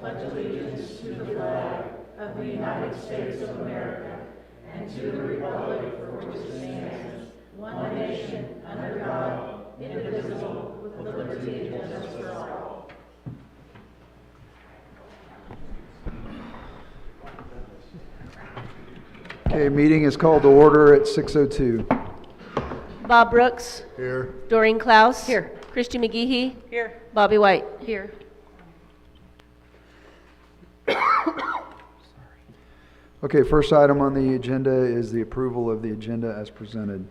pledge allegiance to the flag of the United States of America and to the republic for which it stands, one nation, under God, indivisible, with liberty and justice for all. Okay, meeting is called to order at 6:02. Bob Brooks. Here. Doreen Klaus. Here. Christy McGehee. Here. Bobby White. Here. Okay, first item on the agenda is the approval of the agenda as presented.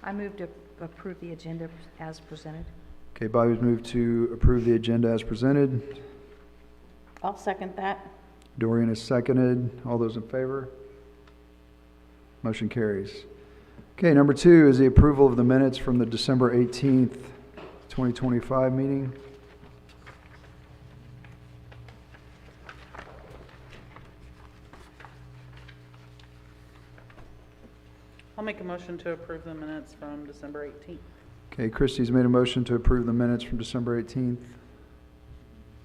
I move to approve the agenda as presented. Okay, Bobby's moved to approve the agenda as presented. I'll second that. Dorian is seconded. All those in favor? Motion carries. Okay, number 2 is the approval of the minutes from the December 18th, 2025 meeting. I'll make a motion to approve the minutes from December 18th. Okay, Christie's made a motion to approve the minutes from December 18th,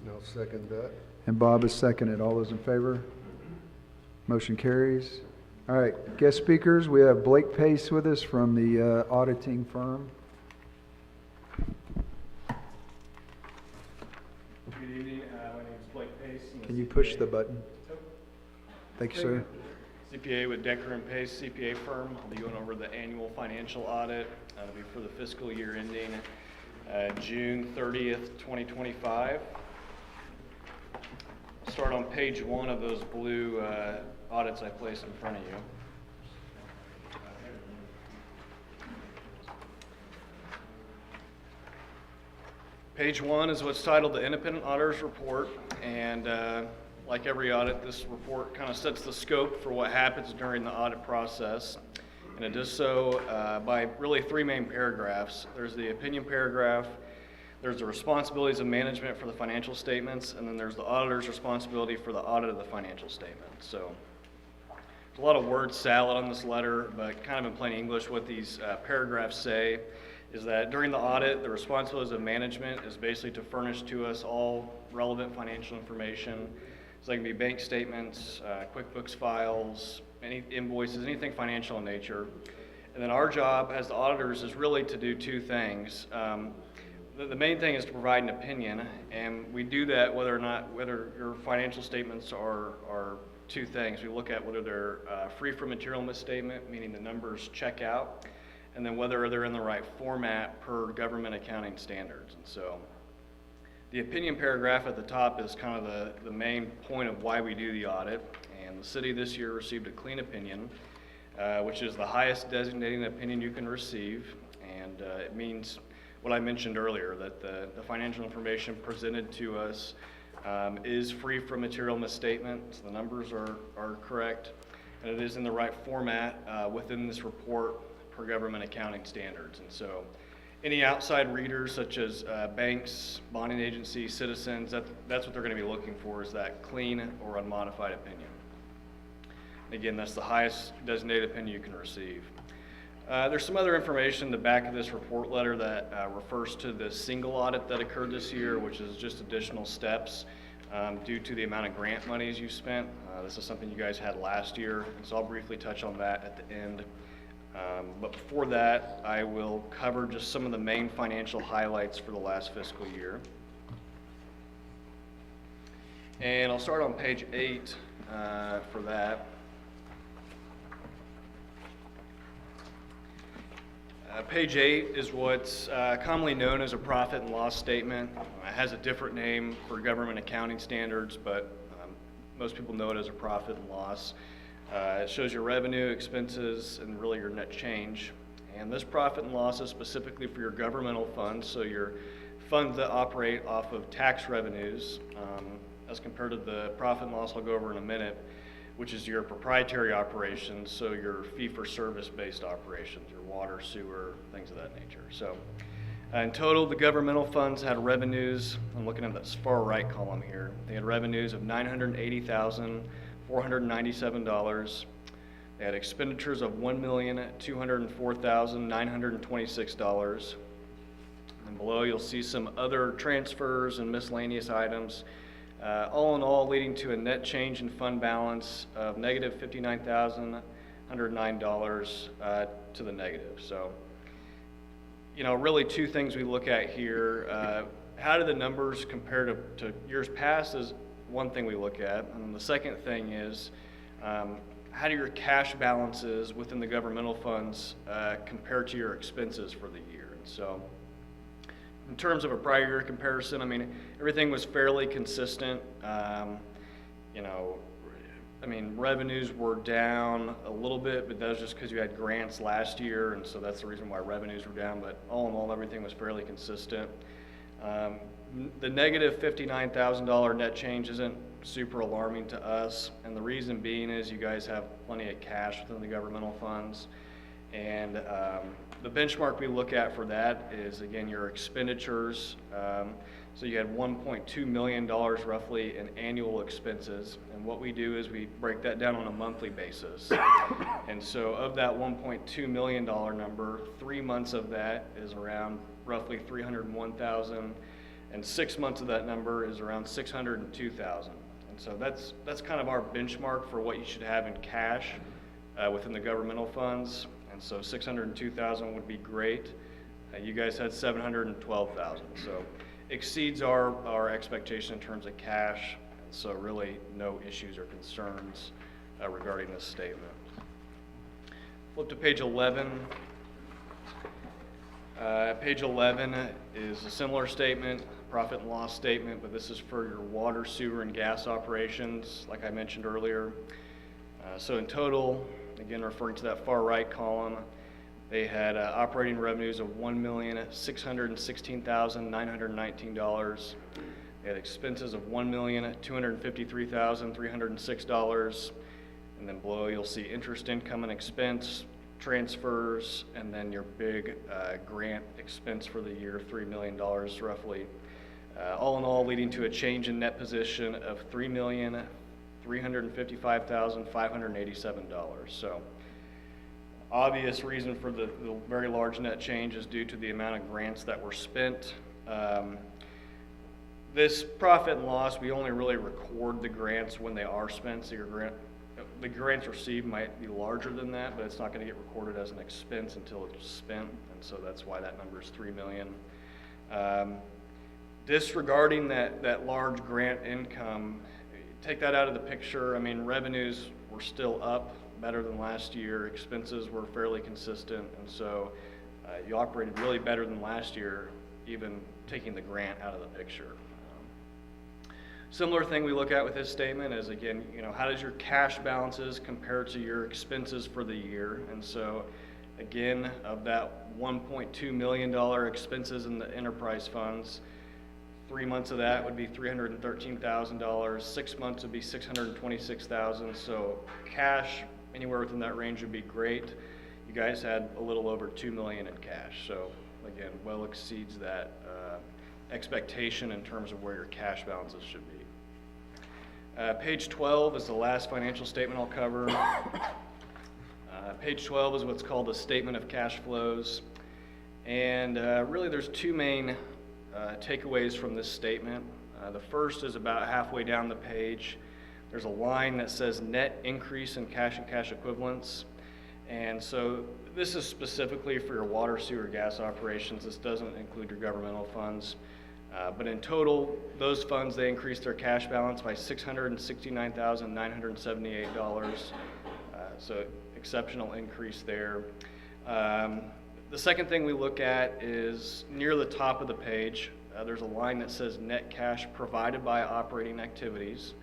I'll second that. and Bob is seconded. All those in favor? Motion carries. All right, guest speakers, we have Blake Pace with us from the auditing firm. Good evening. My name is Blake Pace. I'm the Can you CPA. push the button? Thank you, sir. CPA with Decker and Pace CPA firm. I'll be going over the annual financial audit. It'll be for the fiscal year ending June 30th, 2025. Start on page 1 of those blue audits I placed in front of you. Page 1 is what's titled the Independent Auditor's Report, and like every audit, this report kind of sets the scope for what happens during the audit process, and it does so by really 3 main paragraphs. There's the opinion paragraph, there's the responsibilities of management for the financial statements, and then there's the auditor's responsibility for the audit of the financial statements. So there's a lot of word salad on this letter, but kind of in plain English, what these paragraphs say is that during the audit, the responsibilities of management is basically to furnish to us all relevant financial information. So they can be bank statements, QuickBooks files, any invoices, anything financial in nature. And then our job as the auditors is really to do 2 things. The main thing is to provide an opinion, and we do that whether your financial statements are 2 things. We look at whether they're free from material misstatement, meaning the numbers check out, and then whether they're in the right format per government accounting standards. And so the opinion paragraph at the top is kind of the main point of why we do the audit. And the city this year received a clean opinion, which is the highest designating opinion you can receive. And it means what I mentioned earlier, that the financial information presented to us is free from material misstatement. So the numbers are correct, and it is in the right format within this report per government accounting standards. And so any outside readers such as banks, bonding agencies, citizens, that's what they're going to be looking for, is that clean or unmodified opinion. And again, that's the highest designated opinion you can receive. There's some other information in the back of this report letter that refers to the single audit that occurred this year, which is just additional steps due to the amount of grant monies you spent. This is something you guys had last year, and so I'll briefly touch on that at the end. But before that, I will cover just some of the main financial highlights for the last fiscal year. And I'll start on page 8 for that. Page 8 is what's commonly known as a profit and loss statement. It has a different name for government accounting standards, but most people know it as a profit and loss. It shows your revenue, expenses, and really your net change. And this profit and loss is specifically for your governmental funds, so your funds that operate off of tax revenues, as compared to the profit and loss I'll go over in a minute, which is your proprietary operations, so your fee-for-service based operations, your water, sewer, things of that nature. So in total, the governmental funds had revenues, I'm looking at this far right column here, they had revenues of $980,497. They had expenditures of $1,204,926. And below, you'll see some other transfers and miscellaneous items. All in all, leading to a net change in fund balance of negative $59,109 to the negative. So, you know, really two things we look at here. How do the numbers compare to years past is one thing we look at. And the second thing is, how do your cash balances within the governmental funds compare to your expenses for the year? And so, in terms of a prior year comparison, I mean, everything was fairly consistent. You know, I mean, revenues were down a little bit, but that was just because you had grants last year, and so that's the reason why revenues were down. But all in all, everything was fairly consistent. The negative $59,000 net change isn't super alarming to us, and the reason being is you guys have plenty of cash within the governmental funds. And the benchmark we look at for that is, again, your expenditures. So you had $1.2 million roughly in annual expenses. And what we do is we break that down on a monthly basis. And so of that $1.2 million number, 3 months of that is around roughly $301,000. And 6 months of that number is around $602,000. And so that's kind of our benchmark for what you should have in cash within the governmental funds. And so $602,000 would be great. You guys had $712,000, so exceeds our expectation in terms of cash. And so really no issues or concerns regarding this statement. Flip to page 11. Page 11 is a similar statement, profit and loss statement, but this is for your water, sewer, and gas operations, like I mentioned earlier. So in total, again, referring to that far right column, they had operating revenues of $1,616,919. They had expenses of $1,253,306. And then below, you'll see interest income and expense, transfers, and then your big grant expense for the year of $3 million roughly. All in all, leading to a change in net position of $3,355,587. So, obvious reason for the very large net change is due to the amount of grants that were spent. This profit and loss, we only really record the grants when they are spent. So the grants received might be larger than that, but it's not going to get recorded as an expense until it's spent, and so that's why that number is $3 million. Disregarding that large grant income, take that out of the picture. I mean, revenues were still up, better than last year. Expenses were fairly consistent, and so you operated really better than last year, even taking the grant out of the picture. Similar thing we look at with this statement is, again, you know, how does your cash balances compare to your expenses for the year? And so, again, of that $1.2 million expenses in the enterprise funds, 3 months of that would be $313,000. 6 months would be $626,000. So cash anywhere within that range would be great. You guys had a little over $2 million in cash. So again, well exceeds that expectation in terms of where your cash balances should be. Page 12 is the last financial statement I'll cover. Page 12 is what's called a statement of cash flows. And really there's two main takeaways from this statement. The first is about halfway down the page. There's a line that says net increase in cash and cash equivalents. And so this is specifically for your water, sewer, gas operations. This doesn't include your governmental funds. But in total, those funds, they increased their cash balance by $669,978. So exceptional increase there. The second thing we look at is near the top of the page, there's a line that says net cash provided by operating activities.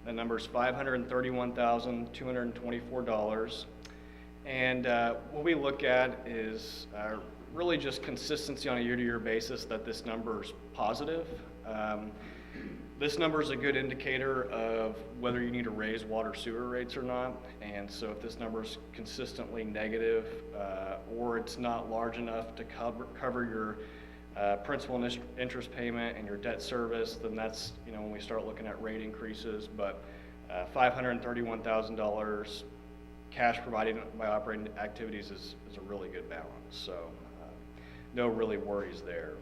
The number is $531,224. And what we look at is really just consistency on a year-to-year basis that this number is positive. This number is a good indicator of whether you need to raise water sewer rates or not. And so if this number is consistently negative or it's not large enough to cover your principal and interest payment and your debt service, then that's, you know, when we start looking at rate increases. But $531,000 cash provided by operating activities is a really good balance. So no really worries there.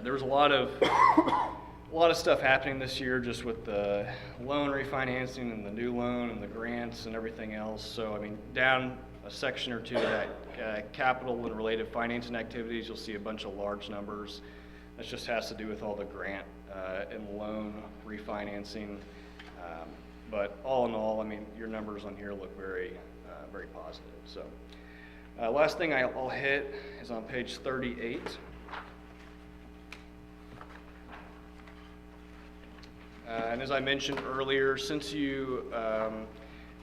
there was a lot of stuff happening this year just with the loan refinancing and the new loan and the grants and everything else. So, I mean, down a section or two of that capital and related financing activities, you'll see a bunch of large numbers. That just has to do with all the grant and loan refinancing. But all in all, I mean, your numbers on here look very, very positive. So, last thing I'll hit is on page 38. And as I mentioned earlier, since you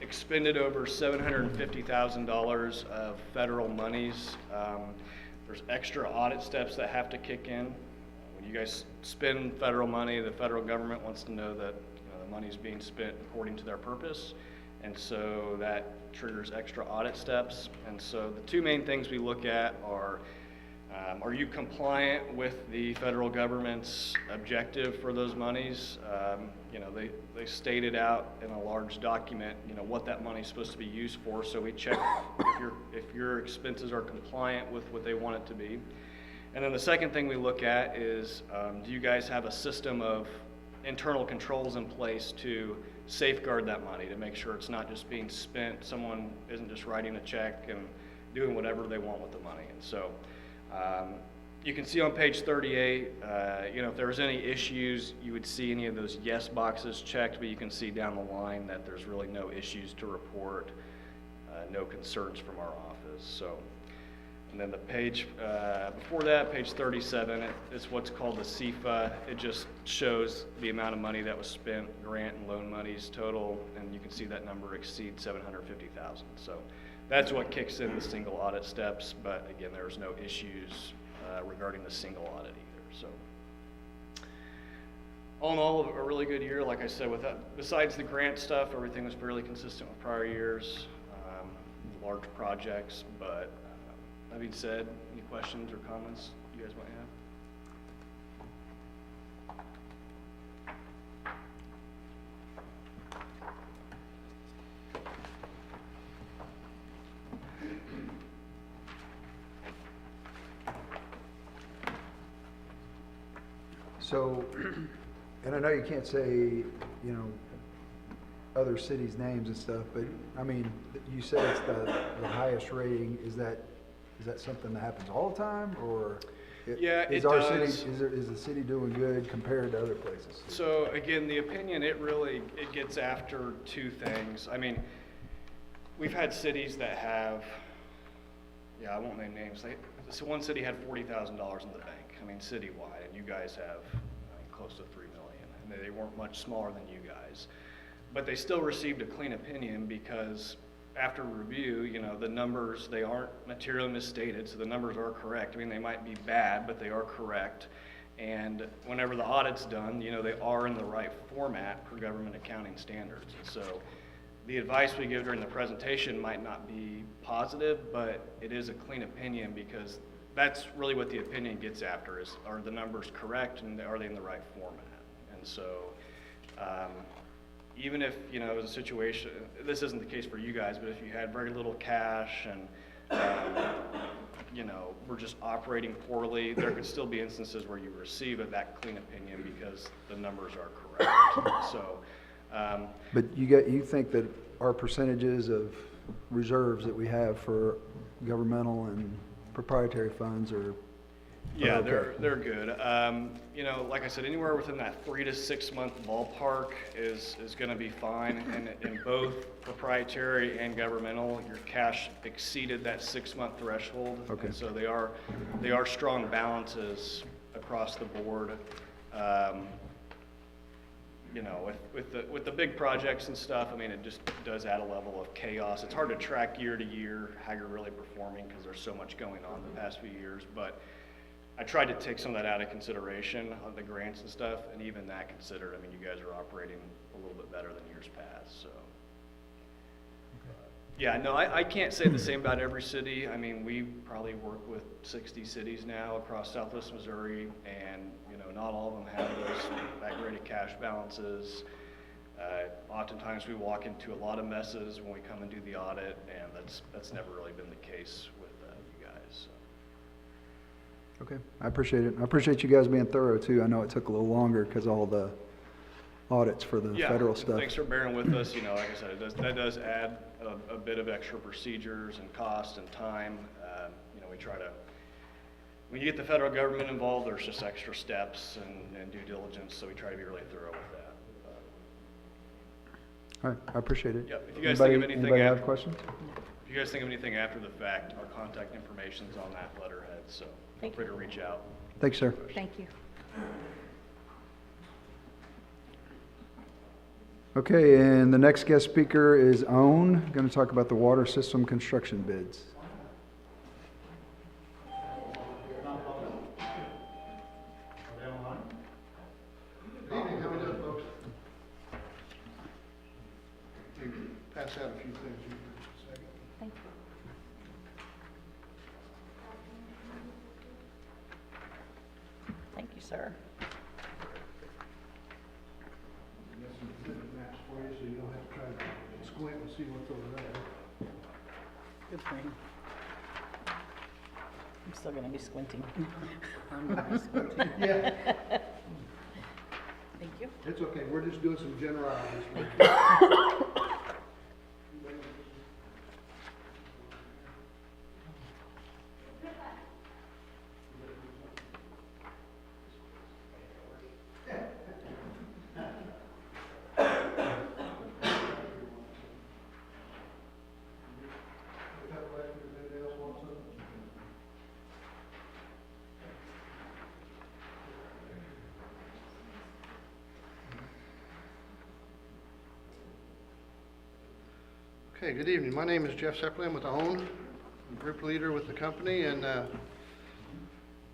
expended over $750,000 of federal monies, there's extra audit steps that have to kick in. When you guys spend federal money, the federal government wants to know that the money is being spent according to their purpose, and so that triggers extra audit steps. And so the two main things we look at are you compliant with the federal government's objective for those monies? They stated out in a large document, what that money is supposed to be used for. So we check if your expenses are compliant with what they want it to be. And then the second thing we look at is, do you guys have a system of internal controls in place to safeguard that money, to make sure it's not just being spent, someone isn't just writing a check and doing whatever they want with the money. And so you can see on page 38, if there was any issues, you would see any of those yes boxes checked, but you can see down the line that there's really no issues to report, no concerns from our office. So, and then the page before that, page 37, it's what's called the CFA. It just shows the amount of money that was spent, grant and loan monies total, and you can see that number exceeds $750,000. So that's what kicks in the single audit steps, but again, there's no issues regarding the single audit either. So all in all, a really good year. Like I said, besides the grant stuff, everything was fairly consistent with prior years, large projects. But that being said, any questions or comments you guys might have? So, and I know you can't say, other cities' names and stuff, but, I mean, you said it's the highest rating. Is that something that happens all the time, or? Yeah, it is our does. city, is the city doing good compared to other places? So again, the opinion, it gets after two things. I mean, we've had cities that have, I won't name names. So one city had $40,000 in the bank, citywide, and you guys have close to $3 million. And they weren't much smaller than you guys. But they still received a clean opinion because after review, the numbers, they aren't materially misstated, so the numbers are correct. They might be bad, but they are correct. And whenever the audit's done, they are in the right format for government accounting standards. And so the advice we give during the presentation might not be positive, but it is a clean opinion because that's really what the opinion gets after is, are the numbers correct and are they in the right format? And so even if, it was a situation, this isn't the case for you guys, but if you had very little cash and, we're just operating poorly, there could still be instances where you receive that clean opinion because the numbers are correct. So, But you think that our percentages of reserves that we have for governmental and proprietary funds are? yeah, okay. they're good. Like I said, anywhere within that 3 to 6 month ballpark is going to be fine. And in both proprietary and governmental, your cash exceeded that 6 month threshold. Okay. And so they are strong balances across the board. With the big projects and stuff, it just does add a level of chaos. It's hard to track year to year how you're really performing because there's so much going on the past few years. But I tried to take some of that out of consideration on the grants and stuff, and even that considered, you guys are operating a little bit better than years past. So, yeah, no, I can't say the same about every city. We probably work with 60 cities now across Southwest Missouri, and not all of them have that great of cash balances. Oftentimes we walk into a lot of messes when we come and do the audit, and that's never really been the case with you guys. So. Okay, I appreciate it. I appreciate you guys being thorough too. I know it took a little longer because all the audits for the Yeah, federal stuff. thanks for bearing with us. You know, like I said, that does add a bit of extra procedures and cost and time. You know, we try to, when you get the federal government involved, there's just extra steps and due diligence, so we try to be really thorough with that. All right, I appreciate it. Yep, if you guys think of anything Anybody have after- questions? If you guys think of anything after the fact, our contact information's on that letterhead, so feel Thank free to reach out. Thanks, sir. Thank you. Okay, and the next guest speaker is Owen, going to talk about the water system construction bids. Good evening, how we doing, folks? Pass out a few things here for just a second. Thank you. Thank you, sir. Got some different maps for you, so you don't have to try to squint and see what's over there. Good thing. I'm still gonna be squinting. Yeah, Thank you. it's okay, we're just doing some generalities. Okay, good evening. My name is Jeff Sepperly. I'm with OWN. I'm group leader with the company and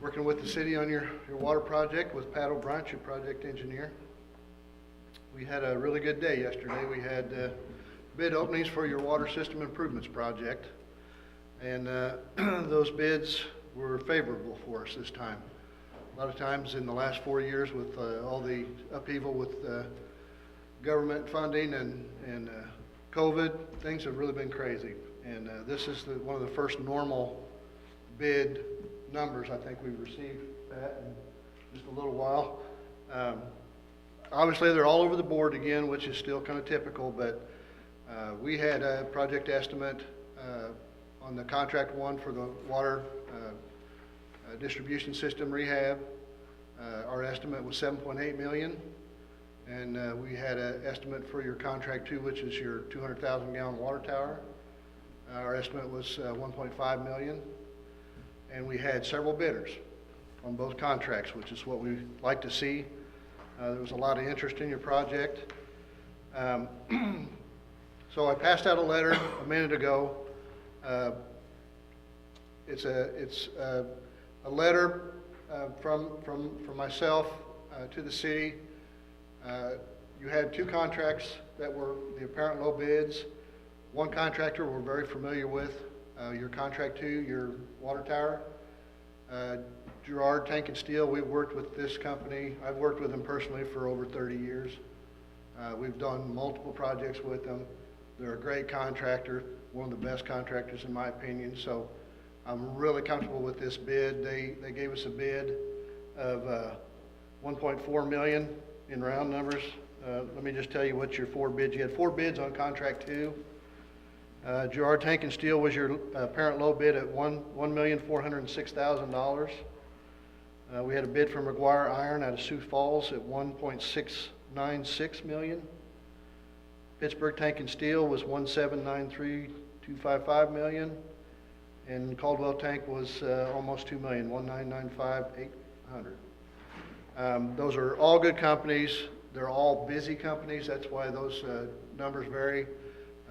working with the city on your water project with Pat O'Brien, your project engineer. We had a really good day yesterday. We had bid openings for your water system improvements project. And those bids were favorable for us this time. A lot of times in the last 4 years with all the upheaval with government funding and COVID, things have really been crazy. And this is one of the first normal bid numbers I think we've received, Pat, in just a little while. Obviously, they're all over the board again, which is still kind of typical, but we had a project estimate on the contract one for the water distribution system rehab. Our estimate was $7.8 million. And we had an estimate for your contract two, which is your 200,000 gallon water tower. Our estimate was $1.5 million. And we had several bidders on both contracts, which is what we like to see. There was a lot of interest in your project. So I passed out a letter a minute ago. It's a letter from myself to the city. You had two contracts that were the apparent low bids. One contractor we're very familiar with, your contract two, your water tower. Girard Tank and Steel, we've worked with this company. I've worked with them personally for over 30 years. We've done multiple projects with them. They're a great contractor, one of the best contractors in my opinion. So I'm really comfortable with this bid. They gave us a bid of $1.4 million. In round numbers. Let me just tell you what your four bids. You had four bids on contract two. Girard Tank and Steel was your apparent low bid at $1,406,000. We had a bid from McGuire Iron out of Sioux Falls at $1.696 million. Pittsburgh Tank and Steel was $1,793,255 million. And Caldwell Tank was almost $2 million, $1,995,800. Those are all good companies. They're all busy companies. That's why those numbers vary.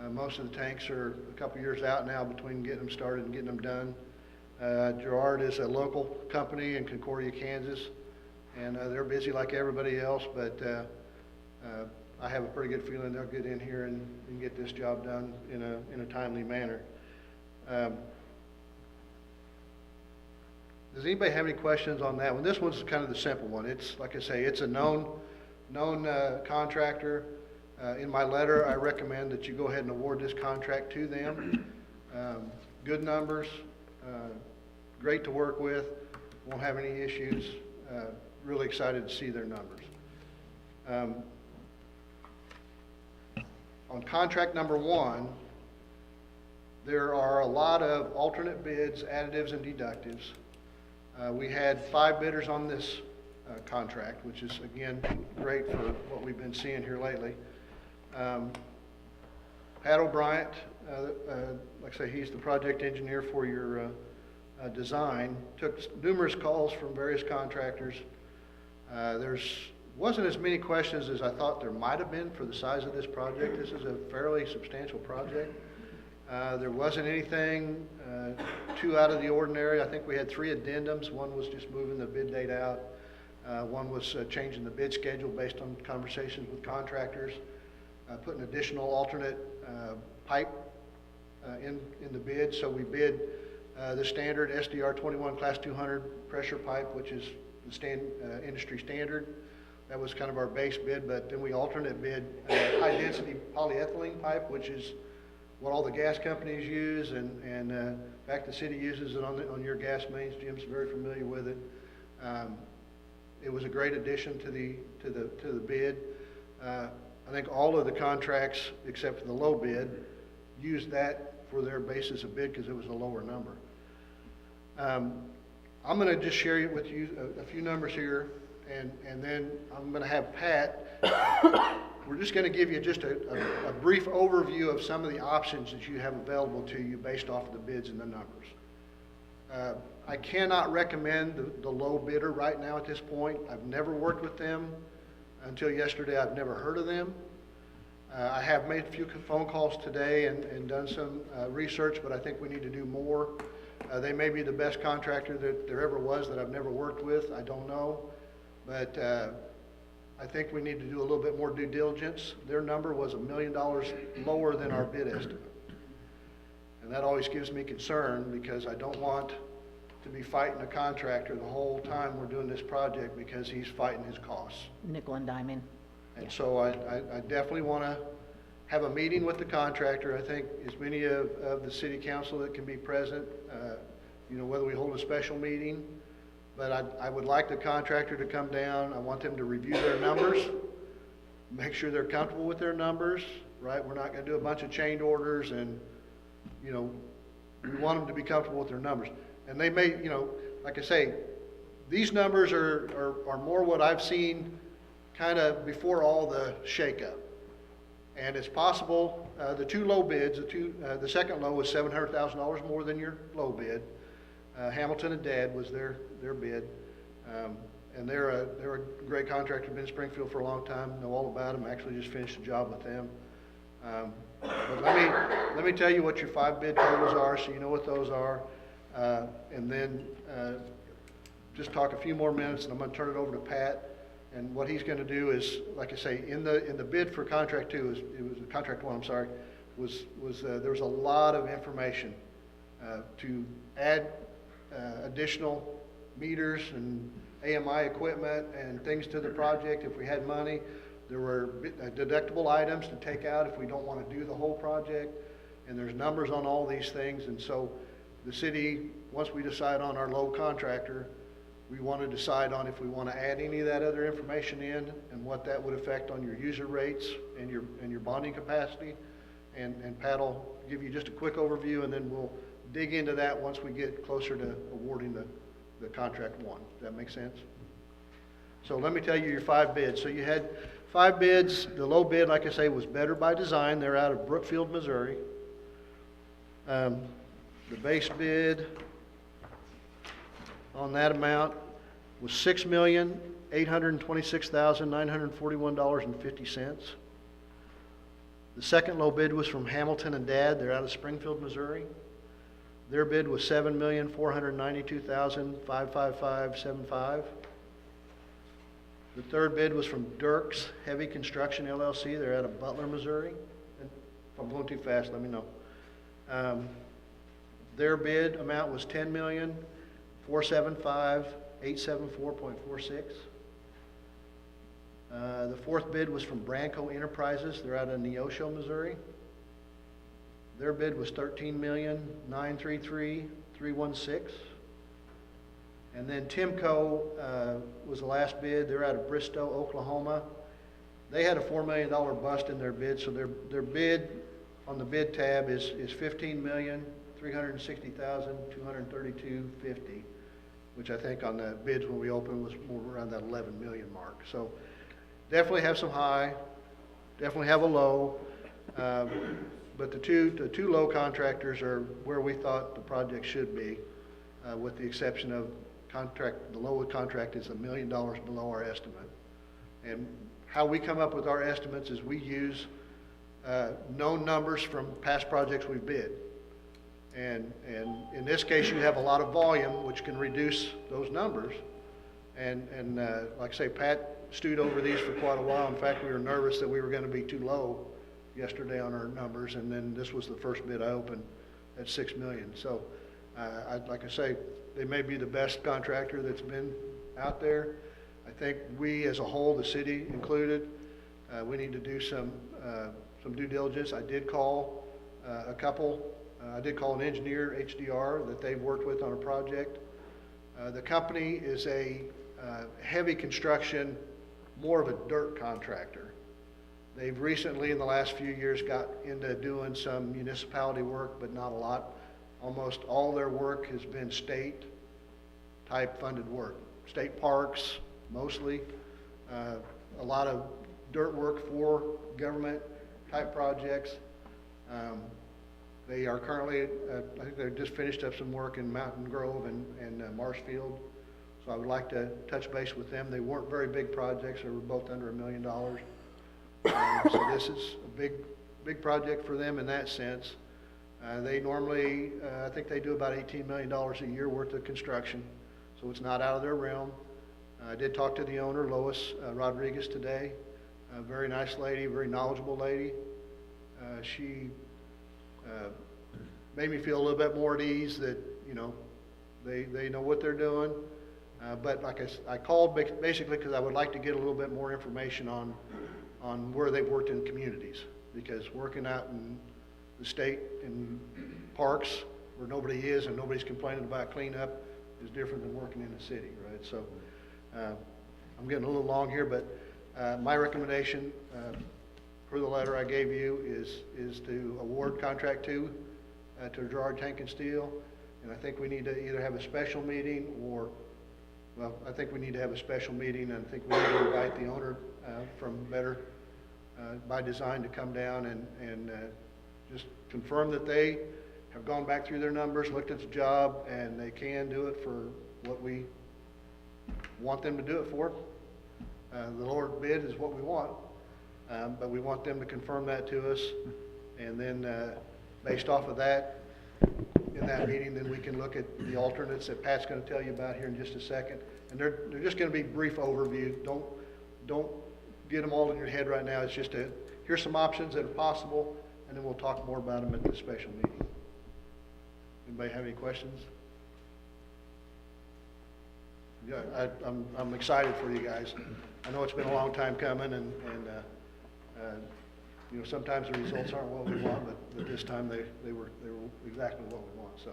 Most of the tanks are a couple years out now between getting them started and getting them done. Girard is a local company in Concordia, Kansas, and they're busy like everybody else, but I have a pretty good feeling they'll get in here and get this job done in a timely manner. Does anybody have any questions on that one? This one's kind of the simple one. It's, like I say, it's a known contractor. In my letter, I recommend that you go ahead and award this contract to them. Good numbers, great to work with. won't have any issues. Really excited to see their numbers. On contract number 1, there are a lot of alternate bids, additives, and deductives. We had 5 bidders on this contract, which is, again, great for what we've been seeing here lately. Pat O'Brien, like I say, he's the project engineer for your design, took numerous calls from various contractors. Wasn't as many questions as I thought there might have been for the size of this project. This is a fairly substantial project. There wasn't anything too out of the ordinary. I think we had 3 addendums. One was just moving the bid date out. One was changing the bid schedule based on conversations with contractors, putting additional alternate pipe in the bid. So we bid the standard SDR 21 Class 200 pressure pipe, which is the industry standard. That was kind of our base bid, but then we alternate bid high-density polyethylene pipe, which is what all the gas companies use, and in fact, the city uses it on your gas mains. Jim's very familiar with it. It was a great addition to the bid. I think all of the contracts, except for the low bid, used that for their basis of bid because it was a lower number. I'm going to just share with you a few numbers here, and then I'm going to have Pat. We're just going to give you just a brief overview of some of the options that you have available to you based off of the bids and the numbers. I cannot recommend the low bidder right now at this point. I've never worked with them until yesterday. I've never heard of them. I have made a few phone calls today and done some research, but I think we need to do more. They may be the best contractor that there ever was that I've never worked with. I don't know. But I think we need to do a little bit more due diligence. Their number was $1 million lower than our bid estimate. And that always gives me concern because I don't want to be fighting a contractor the whole time we're doing this project because he's fighting his costs. Nickel and diming. And so I definitely want to have a meeting with the contractor. I think as many of the city council that can be present, whether we hold a special meeting, but I would like the contractor to come down. I want them to review their numbers, make sure they're comfortable with their numbers, right? We're not going to do a bunch of chain orders and, we want them to be comfortable with their numbers. And they may, like I say, these numbers are more what I've seen kind of before all the shakeup. And it's possible, the 2 low bids, the second low was $700,000 more than your low bid. Hamilton and Dad was their bid, and they're a great contractor. Been in Springfield for a long time. Know all about them. Actually, just finished a job with them. But let me tell you what your 5 bid totals are, so you know what those are, and then just talk a few more minutes, and I'm going to turn it over to Pat. And what he's going to do is, like I say, in the bid for contract 2, it was contract 1. I'm sorry, there was a lot of information to add. Additional meters and AMI equipment and things to the project if we had money. There were deductible items to take out if we don't want to do the whole project. And there's numbers on all these things. And so the city, once we decide on our low contractor, we want to decide on if we want to add any of that other information in and what that would affect on your user rates and your bonding capacity. And Pat will give you just a quick overview, and then we'll dig into that once we get closer to awarding the contract 1. Does that make sense? So let me tell you your 5 bids. So you had 5 bids. The low bid, like I say, was Better by Design. They're out of Brookfield, Missouri. The base bid on that amount was $6,826,941.50. The second low bid was from Hamilton and Dad. They're out of Springfield, Missouri. Their bid was $7,492,555.75. The third bid was from Dirks Heavy Construction LLC. They're out of Butler, Missouri. And if I'm going too fast, let me know. Their bid amount was $10,475,874.46. The fourth bid was from Branco Enterprises. They're out of Neosho, Missouri. Their bid was $13,933,316. And then Timco was the last bid. They're out of Bristow, Oklahoma. They had a $4 million bust in their bid, so their bid on the bid tab is $15,360,232.50, which I think on the bids when we opened was more around that 11 million mark. So definitely have some high, definitely have a low, but the two low contractors are where we thought the project should be, with the exception of the low contract is $1 million below our estimate. And how we come up with our estimates is we use known numbers from past projects we've bid. And in this case, you have a lot of volume, which can reduce those numbers. And like I say, Pat stewed over these for quite a while. In fact, we were nervous that we were going to be too low yesterday on our numbers, and then this was the first bid I opened at $6 million. So, like I say, they may be the best contractor that's been out there. I think we, as a whole, the city included, we need to do some due diligence. I did call a couple. I did call an engineer, HDR, that they've worked with on a project. The company is a heavy construction, more of a dirt contractor. They've recently, in the last few years, got into doing some municipality work, but not a lot. Almost all their work has been state-type funded work. State parks, mostly. A lot of dirt work for government-type projects. They are currently, I think they've just finished up some work in Mountain Grove and Marshfield. So I would like to touch base with them. They weren't very big projects. They were both under $1 million. So this is a big project for them in that sense. They normally, I think they do about $18 million a year worth of construction. So it's not out of their realm. I did talk to the owner, Lois Rodriguez, today. A very nice lady, very knowledgeable lady. She made me feel a little bit more at ease that, you know, they know what they're doing. But like I called basically because I would like to get a little bit more information on where they've worked in communities. Because working out in the state in parks where nobody is and nobody's complaining about cleanup is different than working in the city, right? So I'm getting a little long here, but my recommendation for the letter I gave you is to award contract 2 to Gerard Tank and Steel. And I think we need to either have a special meeting or, well, I think we need to have a special meeting, and I think we need to invite the owner from Better by Design to come down and just confirm that they have gone back through their numbers, looked at the job, and they can do it for what we want them to do it for. The lower bid is what we want, but we want them to confirm that to us, and then based off of that, in that meeting, then we can look at the alternates that Pat's going to tell you about here in just a second. And they're just going to be brief overview. Don't get them all in your head right now. It's just here's some options that are possible, and then we'll talk more about them at the special meeting. Anybody have any questions? Yeah, I'm excited for you guys. I know it's been a long time coming, and you know, sometimes the results aren't what we want, but this time they were exactly what we want. So,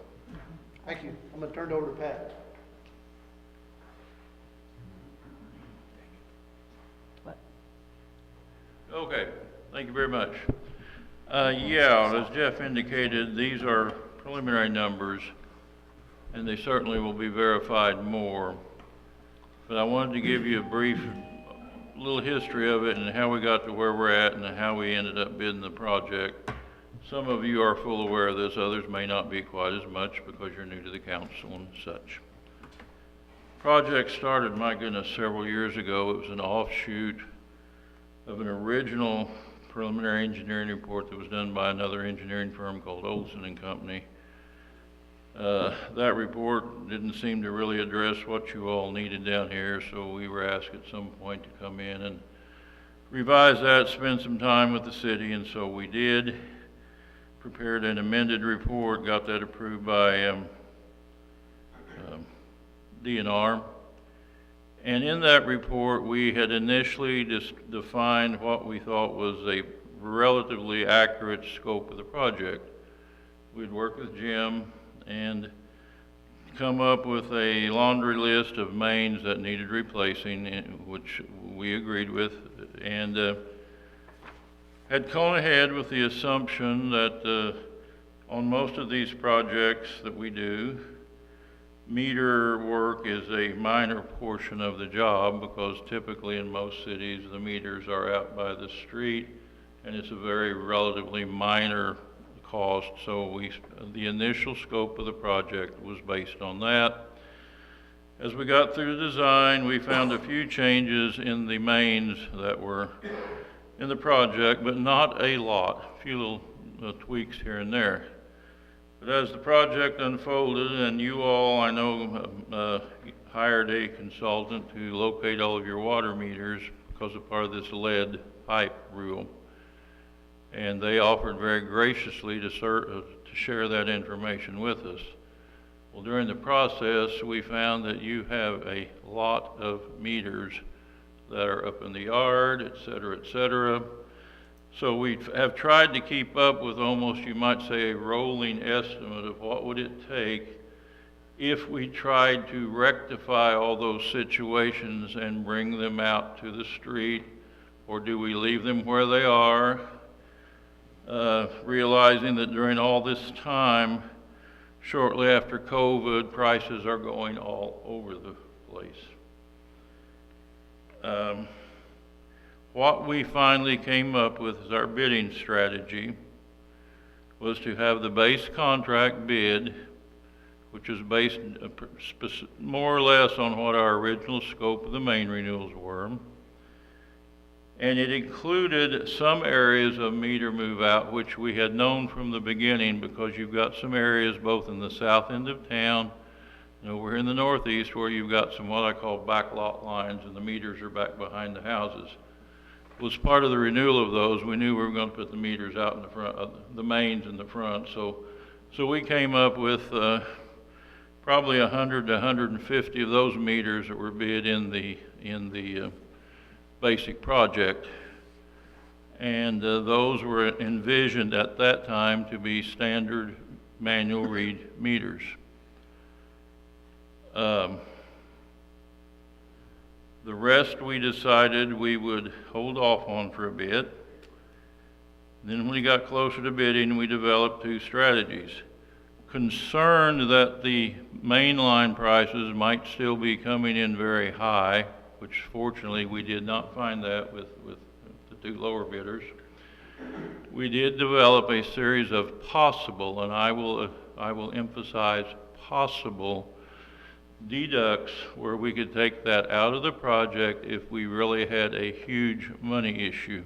thank you. I'm going to turn it over to Pat. Okay, thank you very much. Yeah, as Jeff indicated, these are preliminary numbers, and they certainly will be verified more. But I wanted to give you a brief little history of it and how we got to where we're at and how we ended up bidding the project. Some of you are full aware of this, others may not be quite as much because you're new to the council and such. Project started, my goodness, several years ago. It was an offshoot of an original preliminary engineering report that was done by another engineering firm called Olson and Company. That report didn't seem to really address what you all needed down here, so we were asked at some point to come in and revise that, spend some time with the city, and so we did. Prepared an amended report, got that approved by DNR. And in that report, we had initially just defined what we thought was a relatively accurate scope of the project. We'd worked with Jim and come up with a laundry list of mains that needed replacing, which we agreed with, and had gone ahead with the assumption that on most of these projects that we do, meter work is a minor portion of the job, because typically in most cities the meters are out by the street and it's a very relatively minor cost. So the initial scope of the project was based on that. As we got through the design, we found a few changes in the mains that were in the project, but not a lot, a few little tweaks here and there. But as the project unfolded, and you all, I know, hired a consultant to locate all of your water meters because of part of this lead pipe rule, and they offered very graciously to share that information with us. Well, during the process, we found that you have a lot of meters that are up in the yard, et cetera, et cetera. So we have tried to keep up with almost, you might say, a rolling estimate of what would it take if we tried to rectify all those situations and bring them out to the street, or do we leave them where they are, realizing that during all this time, shortly after COVID, prices are going all over the place. What we finally came up with as our bidding strategy was to have the base contract bid, which is based more or less on what our original scope of the main renewals were. And it included some areas of meter move out, which we had known from the beginning, because you've got some areas both in the south end of town, we're in the northeast, where you've got some what I call back lot lines, and the meters are back behind the houses. Was part of the renewal of those, we knew we were going to put the meters out in the front, the mains in the front. So we came up with probably 100 to 150 of those meters that were bid in the basic project, and those were envisioned at that time to be standard manual read meters. The rest we decided we would hold off on for a bit. Then when we got closer to bidding, we developed two strategies. Concerned that the mainline prices might still be coming in very high, which fortunately we did not find that with the two lower bidders. We did develop a series of possible, and I will emphasize possible, deducts where we could take that out of the project if we really had a huge money issue.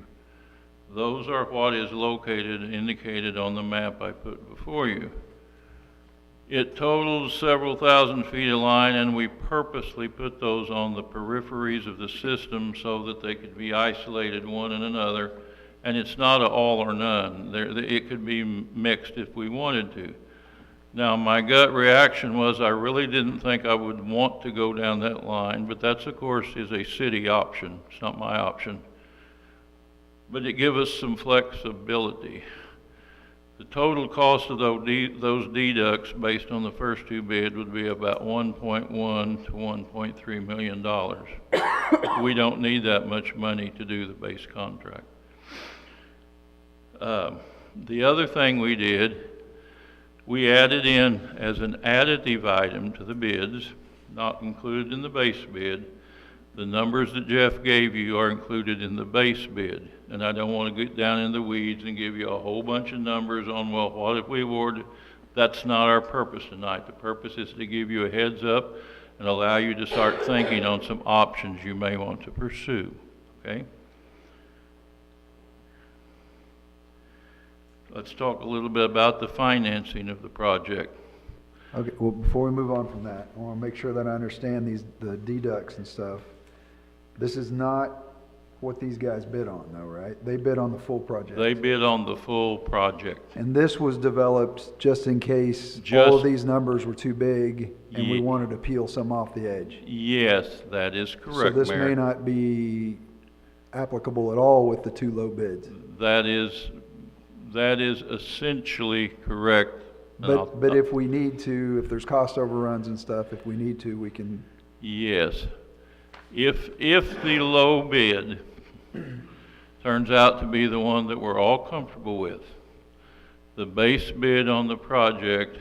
Those are what is located and indicated on the map I put before you. It totals several thousand feet of line, and we purposely put those on the peripheries of the system so that they could be isolated one and another, and it's not an all or none. It could be mixed if we wanted to. Now, my gut reaction was I really didn't think I would want to go down that line, but that's, of course, is a city option. It's not my option. But it gives us some flexibility. The total cost of those deducts based on the first two bids would be about $1.1 to $1.3 million. We don't need that much money to do the base contract. The other thing we did, we added in as an additive item to the bids, not included in the base bid. The numbers that Jeff gave you are included in the base bid. And I don't want to get down in the weeds and give you a whole bunch of numbers on, well, what if we award? That's not our purpose tonight. The purpose is to give you a heads up and allow you to start thinking on some options you may want to pursue, okay? Let's talk a little bit about the financing of the project. Okay, well, before we move on from that, I want to make sure that I understand the deducts and stuff. This is not what these guys bid on though, right? They bid on the full project. They bid on the full project. And this was developed just in case all of these numbers were too big and we wanted to peel some off the edge. Yes, that is correct, So this Mayor. may not be applicable at all with the two low bids. That is essentially correct But if we need to, if there's cost overruns and stuff, if we need to, we can, Yes. If the low bid turns out to be the one that we're all comfortable with, the base bid on the project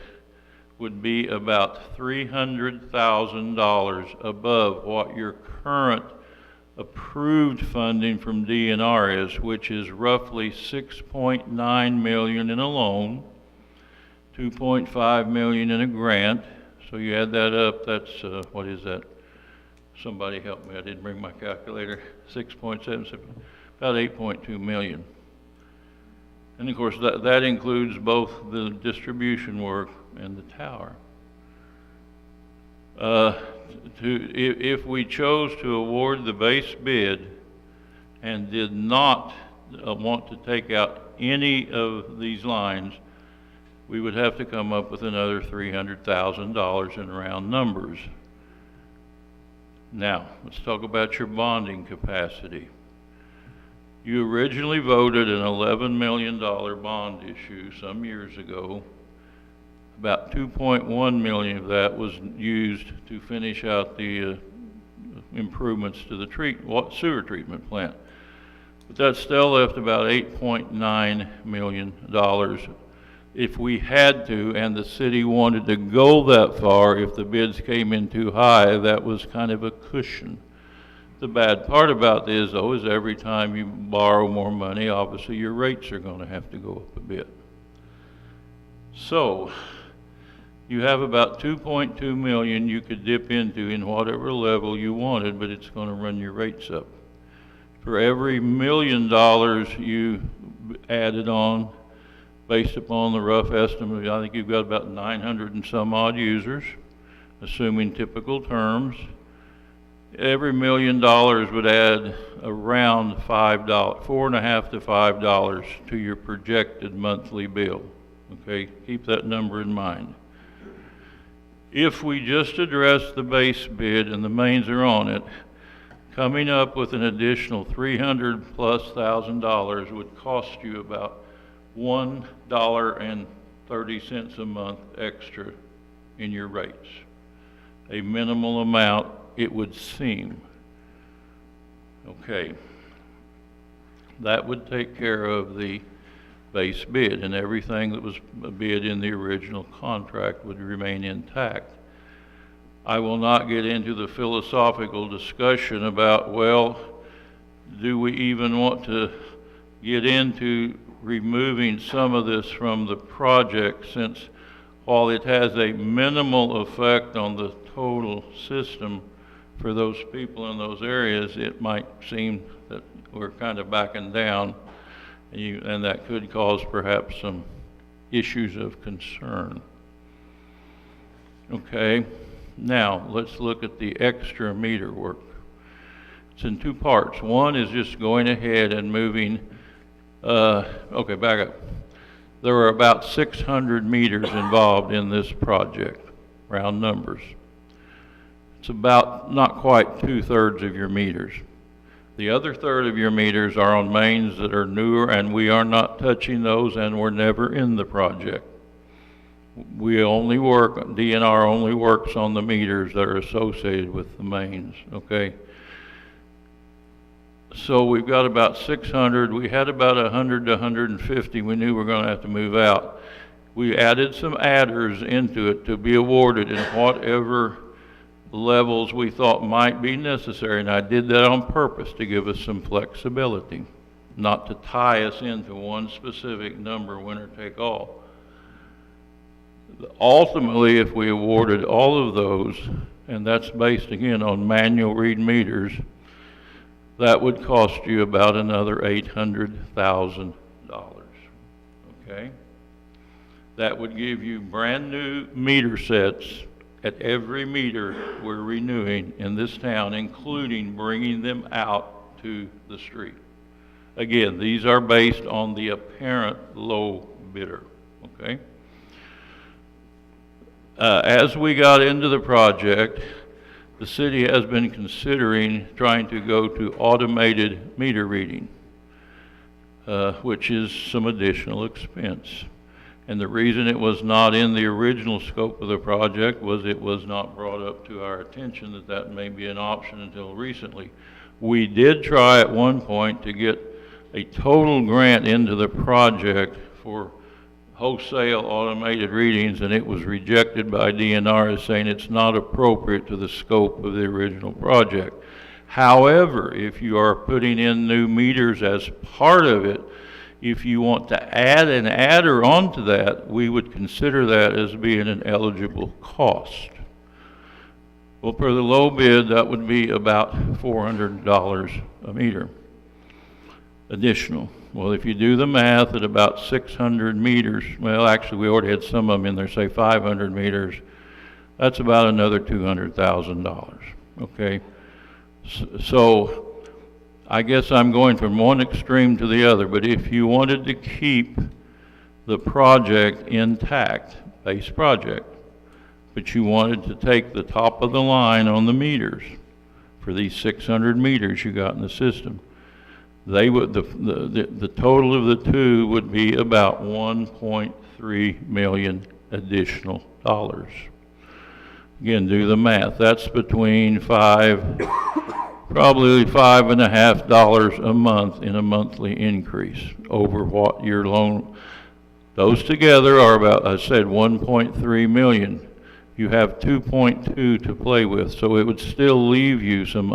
would be about $300,000 above what your current approved funding from DNR is, which is roughly $6.9 million in a loan, $2.5 million in a grant. So you add that up, that's, what is that? Somebody help me, I didn't bring my calculator. 6.7, about 8.2 million. And of course, that includes both the distribution work and the tower. If we chose to award the base bid and did not want to take out any of these lines, we would have to come up with another $300,000 in round numbers. Now, let's talk about your bonding capacity. You originally voted an $11 million bond issue some years ago. About 2.1 million of that was used to finish out the improvements to the sewer treatment plant. But that still left about $8.9 million if we had to, and the city wanted to go that far. If the bids came in too high, that was kind of a cushion. The bad part about this, though, is every time you borrow more money, obviously your rates are going to have to go up a bit. So, you have about 2.2 million you could dip into in whatever level you wanted, but it's going to run your rates up. For every $1 million you added on, based upon the rough estimate, I think you've got about 900 and some odd users, assuming typical terms. Every $1 million would add around $4.50 to $5 to your projected monthly bill. Okay, keep that number in mind. If we just address the base bid and the mains are on it, coming up with an additional $300,000+ would cost you about $1.30 a month extra in your rates. A minimal amount, it would seem. Okay. That would take care of the base bid, and everything that was bid in the original contract would remain intact. I will not get into the philosophical discussion about, well, do we even want to get into removing some of this from the project, since while it has a minimal effect on the total system for those people in those areas, it might seem that we're kind of backing down, and that could cause perhaps some issues of concern. Okay, now let's look at the extra meter work. It's in two parts. One is just going ahead and moving, okay, back up. There were about 600 meters involved in this project, round numbers. It's about not quite 2/3 of your meters. The other third of your meters are on mains that are newer, and we are not touching those, and we're never in the project. We only work, DNR only works on the meters that are associated with the mains, okay? So we've got about 600. We had about 100 to 150 we knew we were going to have to move out. We added some adders into it to be awarded in whatever levels we thought might be necessary, and I did that on purpose to give us some flexibility, not to tie us into one specific number, winner take all. Ultimately, if we awarded all of those, and that's based again on manual read meters, that would cost you about another $800,000, okay? That would give you brand new meter sets at every meter we're renewing in this town, including bringing them out to the street. Again, these are based on the apparent low bidder, okay? As we got into the project, the city has been considering trying to go to automated meter reading, which is some additional expense. And the reason it was not in the original scope of the project was it was not brought up to our attention that that may be an option until recently. We did try at one point to get a total grant into the project for wholesale automated readings, and it was rejected by DNR as saying it's not appropriate to the scope of the original project. However, if you are putting in new meters as part of it, if you want to add an adder onto that, we would consider that as being an eligible cost. Well, for the low bid, that would be about $400 a meter additional. Well, if you do the math at about 600 meters, well, actually, we already had some of them in there, say 500 meters, that's about another $200,000, okay? So I guess I'm going from one extreme to the other, but if you wanted to keep the project intact, base project, but you wanted to take the top of the line on the meters for these 600 meters you got in the system, they would, the total of the two would be about 1.3 million additional dollars. Again, do the math. That's between probably $5.50 a month in a monthly increase over what your loan. Those together are about, I said, 1.3 million. You have 2.2 to play with, so it would still leave you some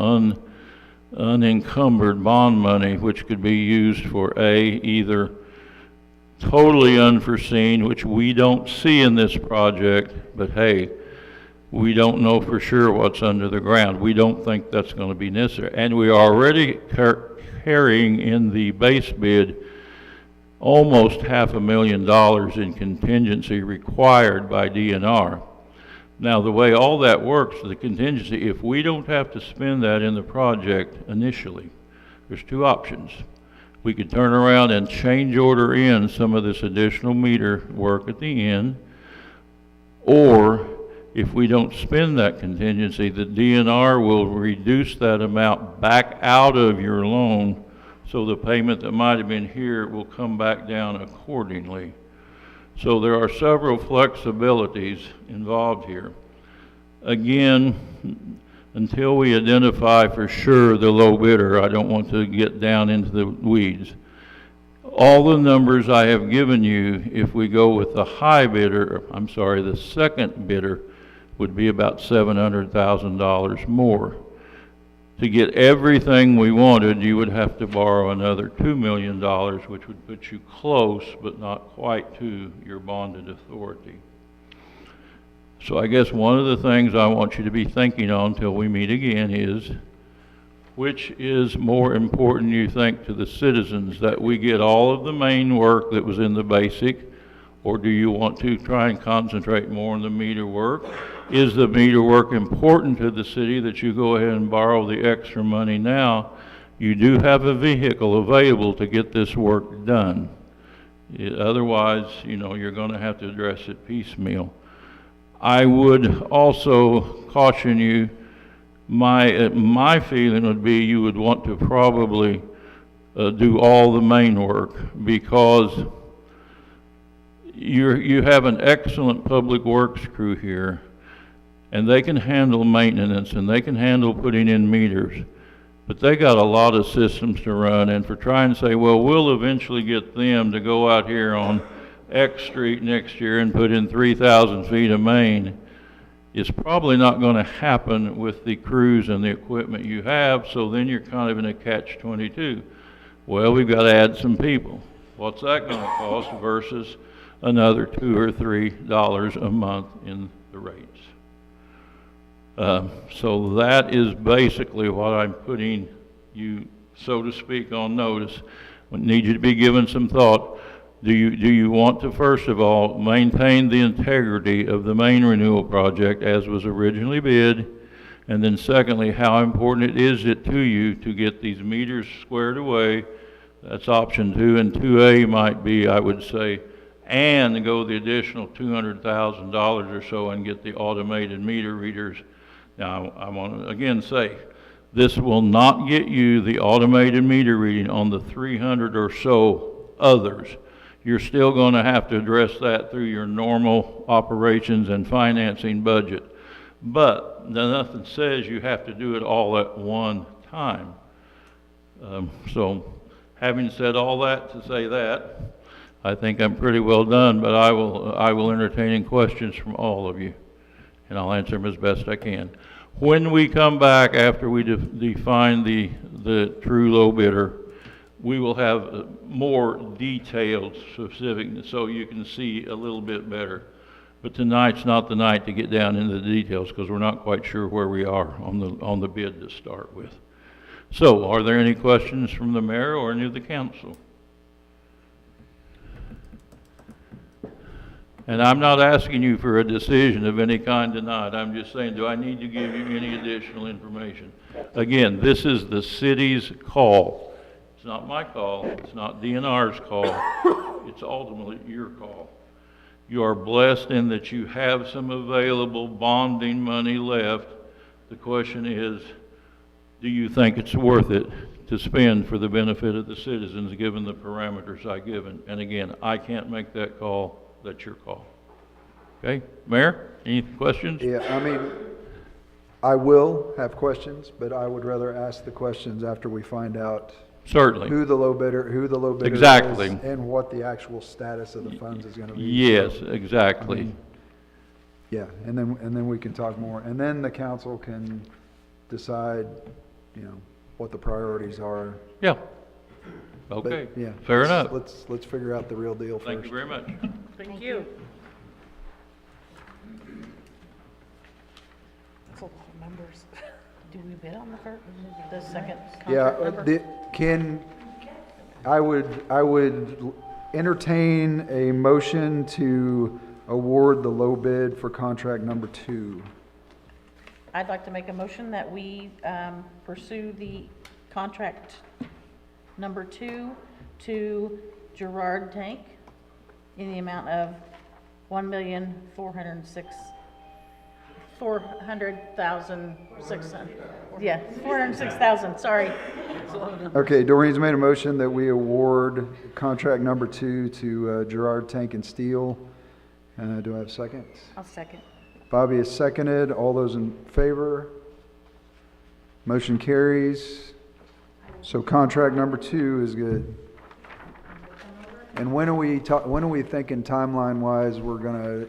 unencumbered bond money, which could be used for either totally unforeseen, which we don't see in this project, but hey, we don't know for sure what's under the ground. We don't think that's going to be necessary. And we are already carrying in the base bid almost $500,000 in contingency required by DNR. Now, the way all that works, the contingency, if we don't have to spend that in the project initially, there's two options. We could turn around and change order in some of this additional meter work at the end, or if we don't spend that contingency, the DNR will reduce that amount back out of your loan, so the payment that might have been here will come back down accordingly. So there are several flexibilities involved here. Again, until we identify for sure the low bidder, I don't want to get down into the weeds. All the numbers I have given you, if we go with the high bidder, I'm sorry, the second bidder, would be about $700,000 more. To get everything we wanted, you would have to borrow another $2 million, which would put you close, but not quite to your bonded authority. So I guess one of the things I want you to be thinking on till we meet again is, which is more important, you think, to the citizens, that we get all of the main work that was in the basic, or do you want to try and concentrate more on the meter work? Is the meter work important to the city that you go ahead and borrow the extra money now? You do have a vehicle available to get this work done. Otherwise, you know, you're going to have to address it piecemeal. I would also caution you, my feeling would be you would want to probably do all the main work, because you have an excellent public works crew here, and they can handle maintenance and they can handle putting in meters, but they got a lot of systems to run, and for trying to say, well, we'll eventually get them to go out here on X Street next year and put in 3,000 feet of main, is probably not going to happen with the crews and the equipment you have, so then you're kind of in a catch-22. Well, we've got to add some people. What's that going to cost versus another $2 or $3 a month in the rates? So that is basically what I'm putting you, so to speak, on notice. I need you to be given some thought. Do you want to, first of all, maintain the integrity of the main renewal project as was originally bid? And then secondly, how important is it to you to get these meters squared away? That's option 2. And 2A might be, I would say, and go the additional $200,000 or so and get the automated meter readers. Now, I want to again say, this will not get you the automated meter reading on the 300 or so others. You're still going to have to address that through your normal operations and financing budget. But nothing says you have to do it all at one time. So having said all that to say that, I think I'm pretty well done, but I will entertain any questions from all of you, and I'll answer them as best I can. When we come back after we define the true low bidder, we will have more detailed specific so you can see a little bit better. But tonight's not the night to get down into the details because we're not quite sure where we are on the bid to start with. So, are there any questions from the mayor or any of the council? And I'm not asking you for a decision of any kind tonight. I'm just saying, do I need to give you any additional information? Again, this is the city's call. It's not my call. It's not DNR's call. It's ultimately your call. You are blessed in that you have some available bonding money left. The question is, do you think it's worth it to spend for the benefit of the citizens given the parameters I given? And again, I can't make that call. That's your call. Okay, Mayor, any questions? Yeah, I mean, I will have questions, but I would rather ask the questions after we find out Certainly. who the low bidder Exactly. is and what the actual status of the funds is going to be. Yes, So, exactly. I mean, yeah, and then we can talk more, and then the council can decide, what the priorities are. Yeah. But, Okay, yeah, fair enough. Let's figure out the real deal first. Thank you very much. Thank you. That's a lot of numbers. Do we bid on the first, The second Yeah, contract number? I would entertain a motion to award the low bid for contract number 2. I'd like to make a motion that we pursue the contract number 2 to Gerard Tank in the amount of $406,000, sorry. Okay, Doreen's made a motion that we award contract number 2 to Gerard Tank and Steel. Do I have a second? I'll second. Bobby is seconded. All those in favor? Motion carries. So contract number 2 is good. And when are we thinking timeline-wise, we're gonna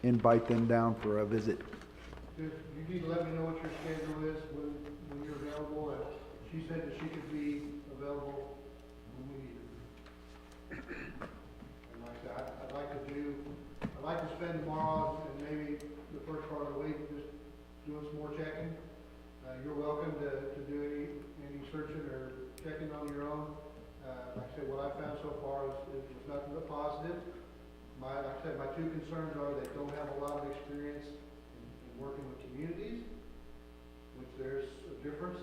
invite them down for a visit? You need to let me know what your schedule is when you're available. She said that she could be available when we need her. And like I said, I'd like to spend tomorrow and maybe the first part of the week just doing some more checking. You're welcome to do any searching or checking on your own. Like I said, what I've found so far is nothing but positive. Like I said, my two concerns are they don't have a lot of experience in working with communities, which there's a difference,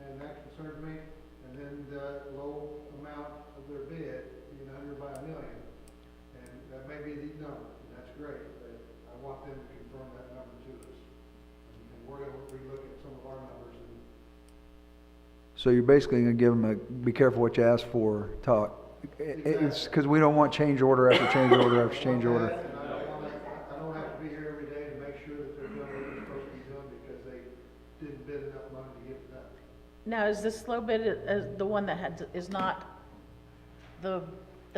and that concerns me. And then the low amount of their bid, being under by $1 million. And that may be the number, and that's great, but I want them to confirm that number to us. And we're gonna relook at some of our numbers and So you're basically gonna give them be careful what you ask for talk. It's because we don't want change order after change order after change order. And I don't have to be here every day to make sure that they're doing what they're supposed to be doing because they didn't bid enough money to get it done. Now, is this low bid the one that is not the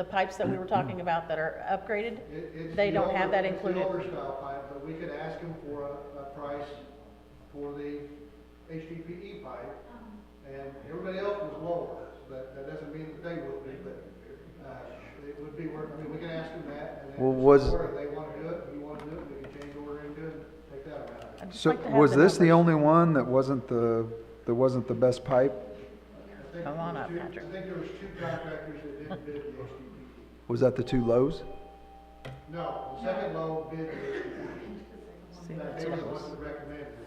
pipes that we were talking about that are upgraded? It's They the don't have that older- included? It's the older style pipe, but we could ask them for a price for the HDPE pipe, and everybody else was lower, but that doesn't mean that they would be, but, it would be worth, we can ask them that, and then. Well, if they wanna do it, you wanna do it, we can change order into it, and take that amount. I'd just So like to have was the this the numbers. only one that wasn't the best pipe? Come on up, Patrick. I think there was 2 contractors that didn't bid the HDPE. Was that the 2 lows? No, the second low bid the HDPE. See, They that's were what the it ones was. that recommended it.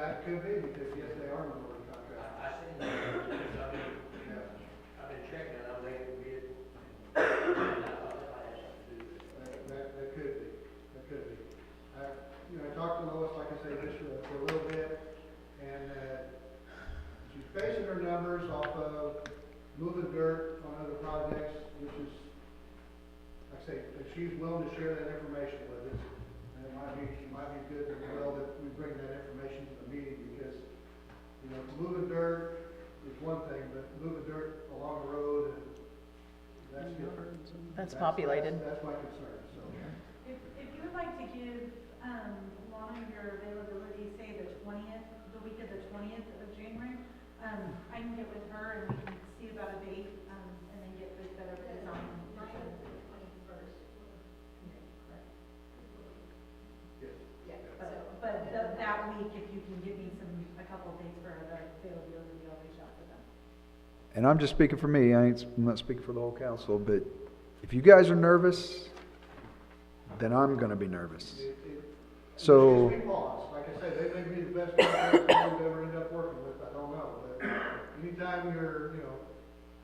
That could be, because yes, they are minority contractors. Yeah. I've been checking it, I'm waiting to bid. That could be, I talked to Lois, like I say, just for a little bit, And she's basing her numbers off of moving dirt on other projects, which is, like I say, if she's willing to share that information with us. And it might be good as well that we bring that information to the meeting, because, you know, moving dirt is one thing, but moving dirt along the road, that's different. That's populated. That's my concern, so. If you would like to give, Lana your availability, say the 20th, the week of the 20th of January, I can get with her and we can see about a date, and then get this better design. But that week, if you can give me a couple of dates for the availability, I'll reach out to them. And I'm just speaking for me, I'm not speaking for the whole council, but if you guys are nervous, then I'm gonna be nervous. So, Just be pause. Like I say, they may be the best contractor we've ever ended up working with, I don't know. But anytime you're, you know,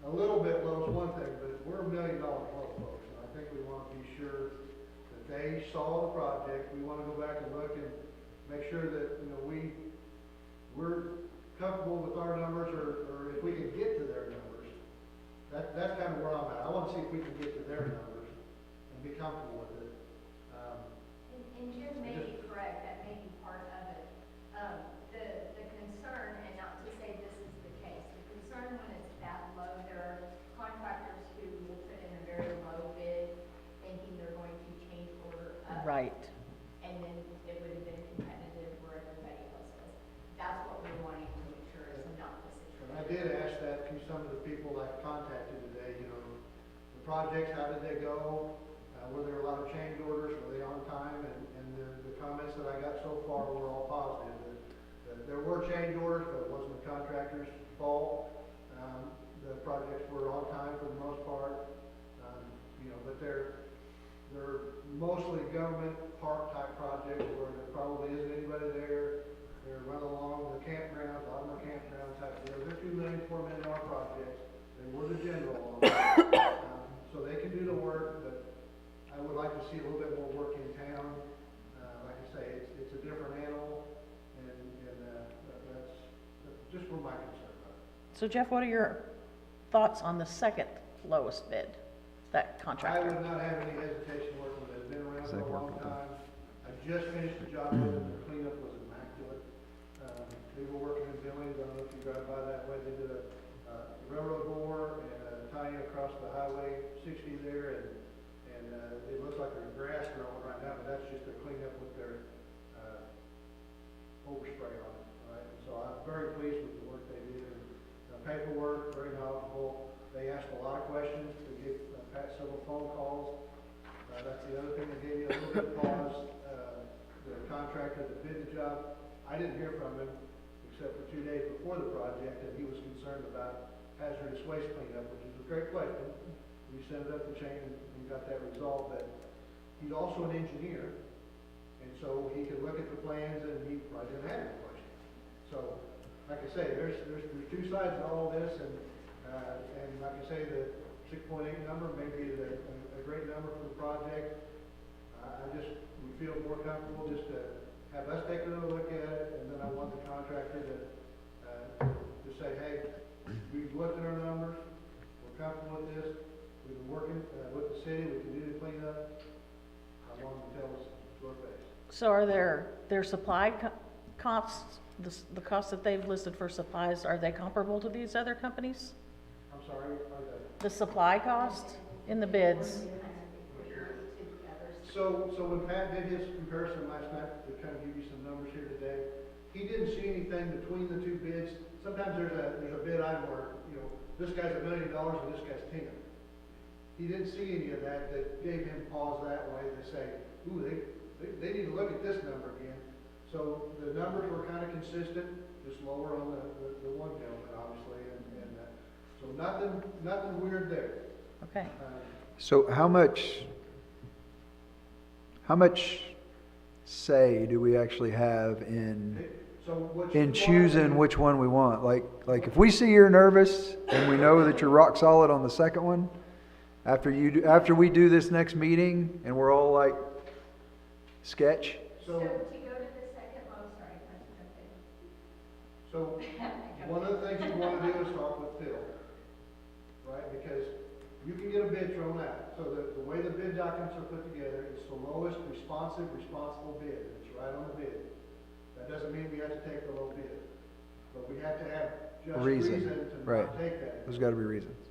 a little bit low is one thing, but we're $1 million low, folks. And I think we want to be sure that they saw the project. We want to go back and look and make sure that, you know, we're comfortable with our numbers, or if we can get to their numbers. That's kind of where I'm at. I want to see if we can get to their numbers and be comfortable with it. And Jim may be correct, that may be part of it. The concern, and not to say this is the case, the concern when it's that low, there are contractors who will put in a very low bid thinking they're going to change order up. Right. And then it would have been competitive where everybody else was. That's what we're wanting to make sure is not the And I situation. did ask that to some of the people I've contacted today, you know, the projects, how did they go? Were there a lot of change orders? Were they on time? And the comments that I got so far were all positive. That there were change orders, but it wasn't the contractor's fault. The projects were on time for the most part. You know, but they're mostly government park type projects where there probably isn't anybody there. They're run along the campgrounds, a lot of the campground type deals. They're $2 million, $4 million projects. They were the general on them. So they can do the work, but I would like to see a little bit more work in town. Like I say, it's a different animal, and that's just where my concern about it. So Jeff, what are your thoughts on the second lowest bid, that I contractor? would not have any hesitation working with it. It's been around for They've a long worked with them. time. I just finished the job with them. The cleanup was immaculate. They were working in Billings. I don't know if you drive by that way. They did a railroad bore and a tie-in across the highway 60 there, and it looks like there's grass growing right now, but that's just to clean up with their overspray on it, right? And so I'm very pleased with the work they did. The paperwork, very knowledgeable. They asked a lot of questions. They gave Pat several phone calls. That's the other thing that gave me a little bit of pause. The contractor that did the job, I didn't hear from him except for 2 days before the project, and he was concerned about hazardous waste cleanup, which is a great question. We sent it up the chain and got that resolved, but he's also an engineer, and so he could look at the plans and he probably didn't have any questions. So, like I say, there's two sides to all this, and like I say, the 6.8 number may be a great number for the project. We feel more comfortable just to have us take another look at it, and then I want the contractor to say, hey, we've looked at our numbers, we're comfortable with this, we've been working with the city, we can do the cleanup. I want them to tell us to our face. So are their supply costs, the costs that they've listed for supplies, are they comparable to these other companies? I'm sorry, The supply cost in the bids? So when Pat did his comparison last night, to kind of give you some numbers here today, he didn't see anything between the two bids. Sometimes there's a bid item where, you know, this guy's $1 million and this guy's 10. He didn't see any of that gave him pause that way to say, ooh, they need to look at this number again. So the numbers were kind of consistent, just lower on the one gentleman, obviously, and so nothing weird there. Okay. so how much say do we actually have in So what in you choosing want- which one we want? Like if we see you're nervous and we know that you're rock solid on the second one, after we do this next meeting and we're all like sketch, So to go to the second low, sorry, not to jump in. So, one of the things you wanna do is talk with Phil, right? Because you can get a bid thrown out. So the way the bid documents are put together, it's the lowest responsible bid. It's right on the bid. That doesn't mean we have to take the low bid, but we have to have just reason to right. not take that. There's gotta be reasons.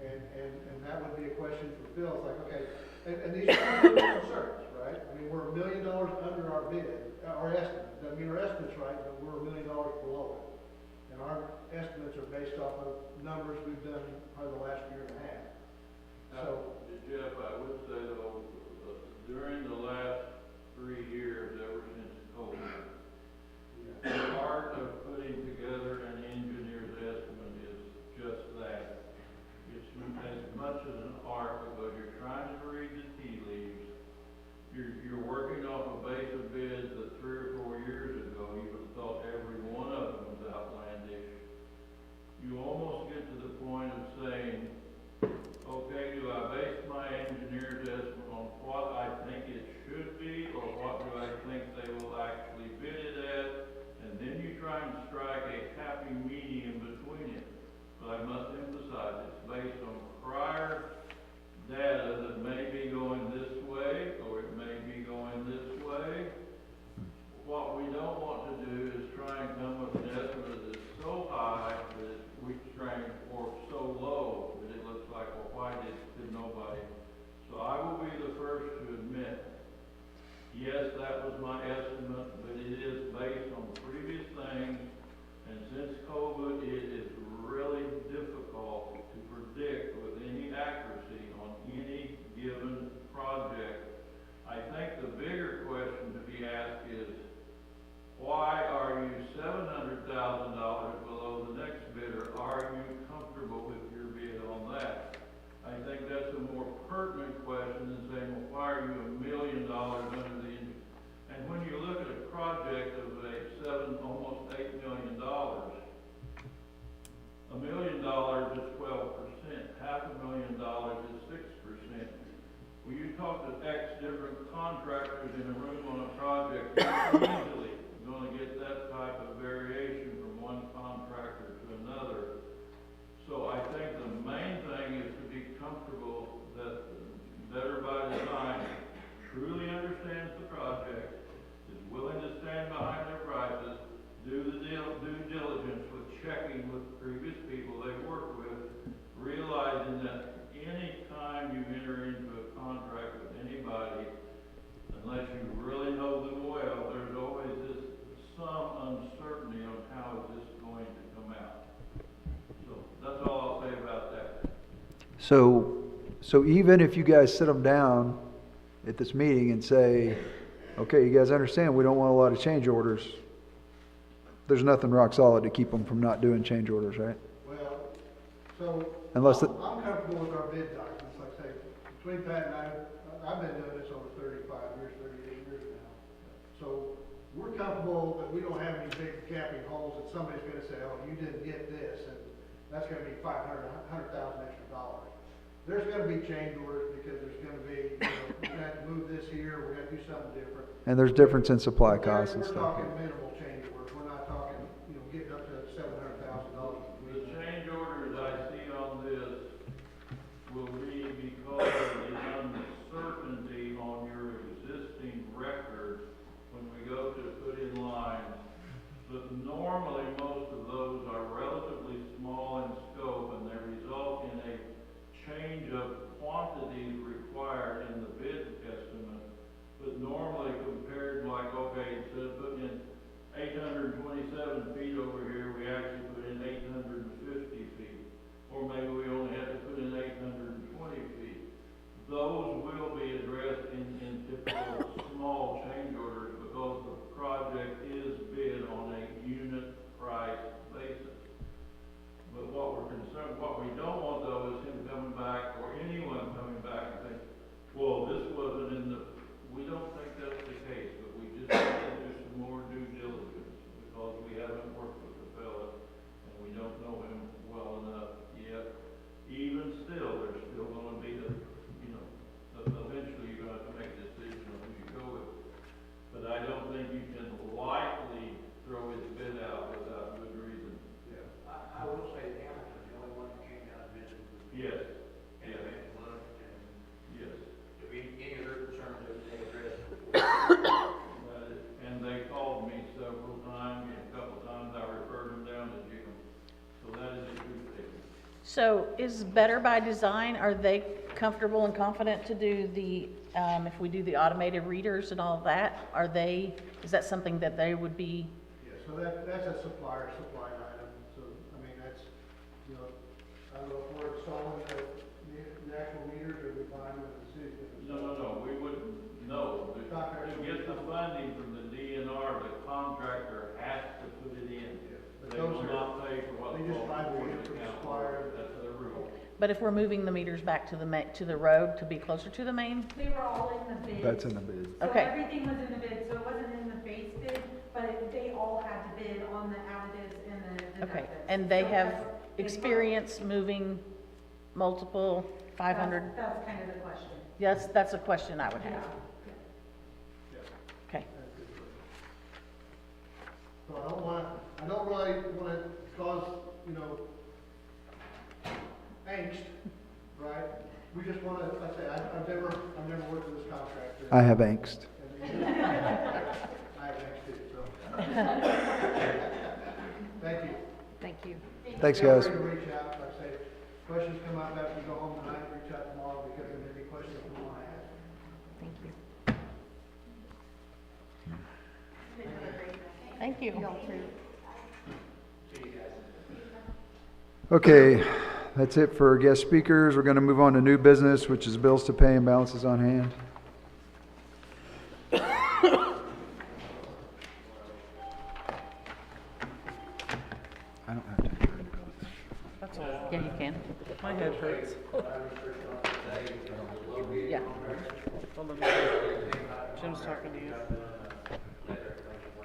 And that would be a question for Phil. It's like, okay, and these are concerns, right? I mean, we're $1 million under our bid, our estimate. Doesn't mean our estimate's right, but we're $1 million below it. And our estimates are based off of numbers we've done probably the last year and a half. So, Jeff, I would say though, during the last 3 years, ever since COVID, the art of putting together an engineer's estimate is just that. It's as much as an art because you're trying to read the tea leaves. You're working off a base of bids that 3 or 4 years ago, you would have thought every one of them was outlandish. You almost get to the point of saying, okay, do I base my engineer's estimate on what I think it should be, or what do I think they will actually bid it at? And then you try and strike a happy medium between it. But I must emphasize, it's based on prior data that may be going this way, or it may be going this way. What we don't want to do is try and come with an estimate that's so high that we try or so low that it looks like, well, why did nobody? So I will be the first to admit, yes, that was my estimate, but it is based on previous things, and since COVID, it is really difficult to predict with any accuracy on any given project. I think the bigger question to be asked is, why are you $700,000 below the next bidder? Are you comfortable with your bid on that? I think that's a more pertinent question than saying, well, why are you $1 million under the, and when you look at a project of almost $8 million, $1 million is 12%, $500,000 is 6%. When you talk to X different contractors in a room on a project, you're easily going to get that type of variation from one contractor to another. So I think the main thing is to be comfortable that Better by Design truly understands the project, is willing to stand behind their prices, do the due diligence with checking with previous people they work with, realizing that any time you enter into a contract with anybody, unless you really know them well, there's always some uncertainty on how is this going to come out. So that's all I'll say about that. So even if you guys sit them down at this meeting and say, okay, you guys understand we don't want a lot of change orders, there's nothing rock solid to keep them from not doing change orders, right? well, so, Unless the, I'm comfortable with our bid documents, like I say, between Pat and I've been doing this over 35 years, 38 years now. So, we're comfortable that we don't have any big gaping holes that somebody's gonna say, oh, you didn't get this, and that's gonna be $100,000 extra dollars. There's gonna be change orders because there's gonna be, we're gonna have to move this here, we're gonna do something different. and there's difference in supply But costs and we're stuff. talking minimal change orders, we're not talking, getting up to $700,000. The change orders I see on this will be because of the uncertainty on your existing record when we go to put in lines. But normally, most of those are relatively small in scope, and they result in a change of quantities required in the bid estimate. But normally, compared, like, okay, instead of putting in So is Better by Design, are they comfortable and confident to do the, if we do the automated readers and all that, is that something that they would be? Yeah, so that's a supplier supplied item, so, I mean, that's, you know, I don't know if we're installing the actual meters or we buying them with the city. No, we wouldn't know. To get the funding from the DNR, the contractor has to put it in. But They those will are- not pay for what. they just falls buy the before unit the from the council. supplier. That's their rule. But if we're moving the meters back to to the road to be closer to the main? They were all in the bid. That's in the bid. So Okay. everything was in the bid, so it wasn't in the base bid, but they all had to bid on the additives and the Okay, deductives. and they So have that's- experience moving multiple 500? That's kind of the question. Yes, that's a question I would Yeah. have. Okay, So I don't really wanna cause, you know, angst, right? We just wanna, like I say, I've never worked with this contractor. I have angst. I have angst too, so. Thank you. Thank you. Thanks, Feel guys. free to reach out, like I say, questions come up after you go home tonight, reach out tomorrow because there may be questions you wanna ask. Thank you. thank you. Okay, that's it for guest speakers. We're going to move on to new business, which is bills to pay and balances on hand. I don't have time for it. That's all. Yeah, you can. My head hurts. Yeah. Jim's talking to you.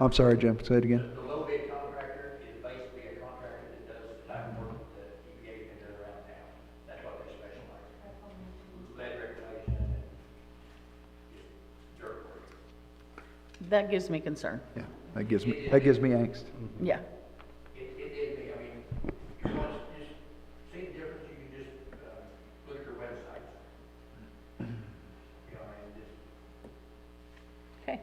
I'm sorry, Jim. Say it again. The low bid contractor is basically a contractor that does the type of work that EPA can do around town. That's what they specialize in. Lead regulation and just dirt work. That gives me concern. Yeah, that gives me angst. Yeah. I mean, if you want to just see the difference, you can just, look at their websites. You know, and just, Okay.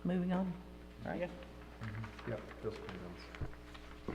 Moving on, right? Yep, bills to pay and balances.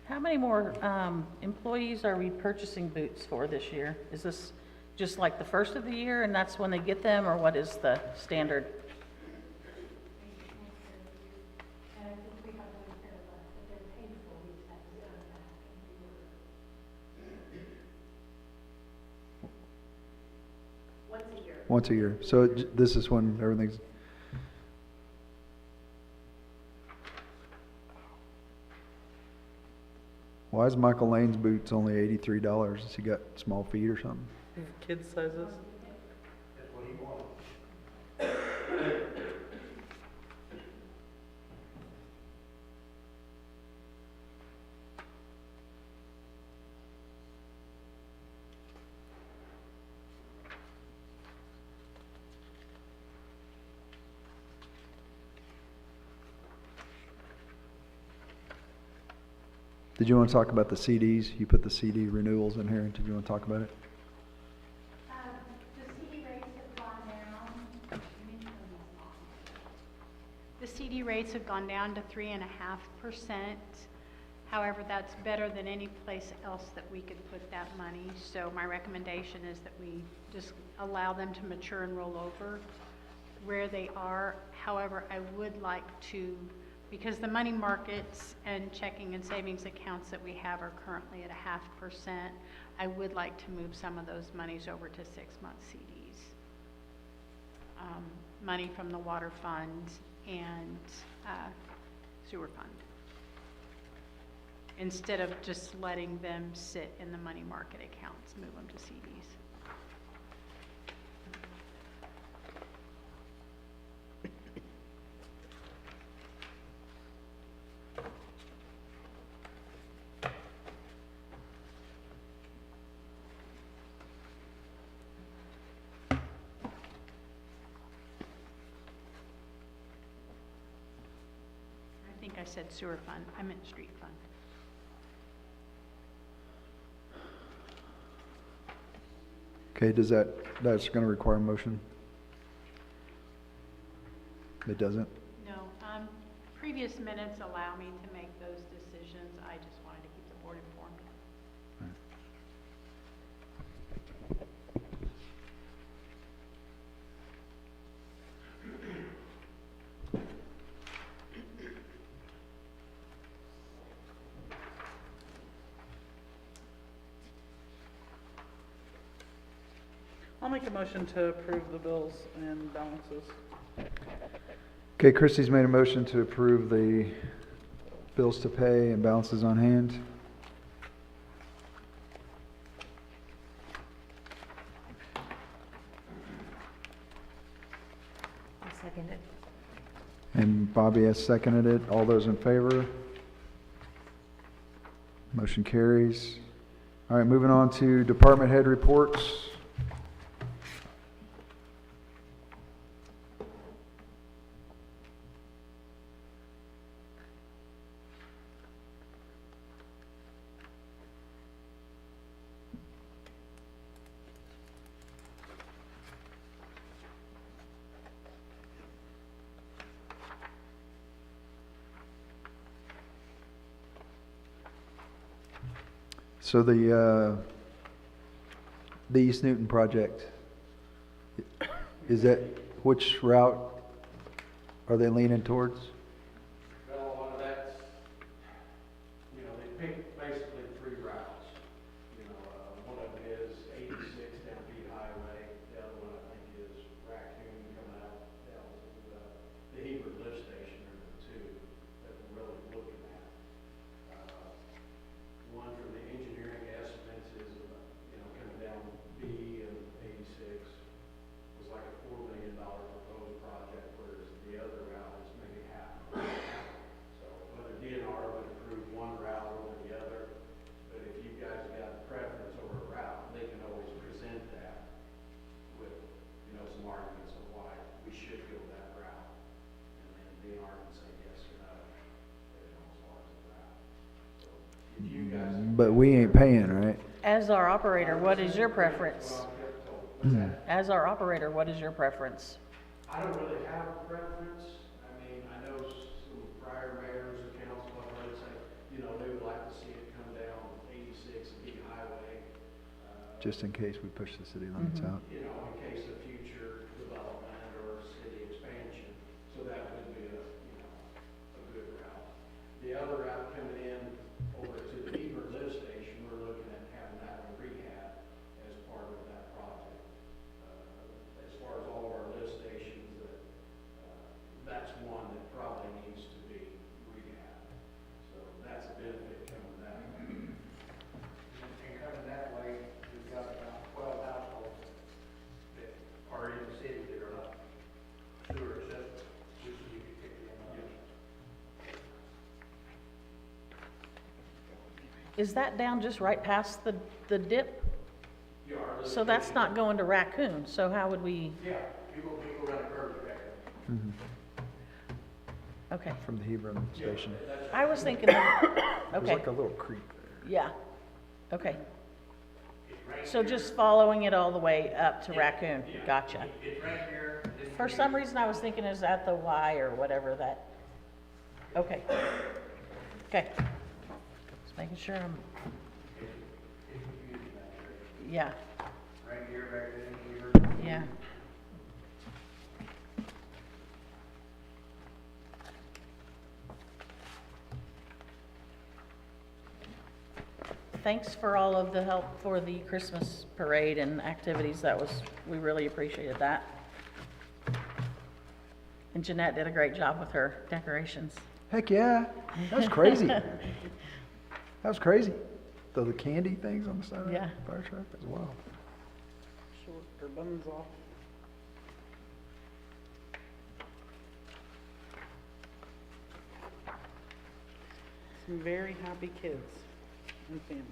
How many more employees are we purchasing boots for this year? Is this just like the first of the year and that's when they get them, or what is the standard? And I think we have one pair left, but they're paid for, we just have to send them back. once a year. So this is when everything's, why is Michael Lane's boots only $83? Has he got small feet or something? Kid sizes? That's what he wanted. Did you want to talk about the CDs? You put the CD renewals in here. Did you want to talk about it? The CD rates have gone down. The CD rates have gone down to 3.5%. However, that's better than any place else that we could put that money. So my recommendation is that we just allow them to mature and roll over where they are. However, I would like to, because the money markets and checking and savings accounts that we have are currently at 0.5%, I would like to move some of those monies over to 6-month CDs. Money from the water fund and sewer fund, instead of just letting them sit in the money market accounts, move them to CDs. I think I said sewer fund, I meant street fund. Okay, that's going to require a motion? It doesn't? No, previous minutes allow me to make those decisions. I just wanted to keep the board informed. I'll make a motion to approve the bills and balances. Okay, Christie's made a motion to approve the bills to pay and balances on hand. I'll second it. And Bobby has seconded it. All those in favor? Motion carries. All right, moving on to department head reports. So the East Newton project, is that, which route are they leaning towards? Well, a lot of that's, you know, they pick basically 3 routes. You know, one of them is 86 down Beat Highway. The other one, I think, is Raccoon coming out down to the Hebert lift station are the 2 that we're really looking at. One from the engineering estimates is, you know, coming down B and 86 was like a $4 million proposed project, whereas the other route is maybe half. So whether DNR would approve one route over the other, but if you guys got a preference over a route, they can always present that with, you know, some arguments of why we should go that route. And then DNR can say yes or no, you know, as far as the route. So if you guys. But we ain't paying, right? As our operator, what is your preference? As our operator, what is your preference? I don't really have a preference. I mean, I know some prior mayors or council, I've heard say, you know, they would like to see it come down 86 and Beat Highway. Just in case we push the city limits out. You know, in case of future development or city expansion. So that would be a, you know, a good route. The other route coming in over to the Hebert lift station, we're looking at having that one rehab as part of that project. As is that down just right past the dip? So that's not going to Raccoon, so how would we, Yeah, you go around the curve back there. okay. From the Hebron station. I was thinking, of- There's okay, like a little creek there. yeah, okay. So just following it all the way up to Raccoon, gotcha. It's right here. This For some reason, I was thinking is at the Y or whatever that, okay. Okay. Just making sure I'm, yeah, right here, right here. yeah. Thanks for all of the help for the Christmas parade and activities. We really appreciated that. And Jeanette did a great job with her decorations. Heck yeah, that was crazy. That was crazy. The candy things on the side of Yeah. the fire truck, that's wild. Short their buns off. Some very happy kids and families.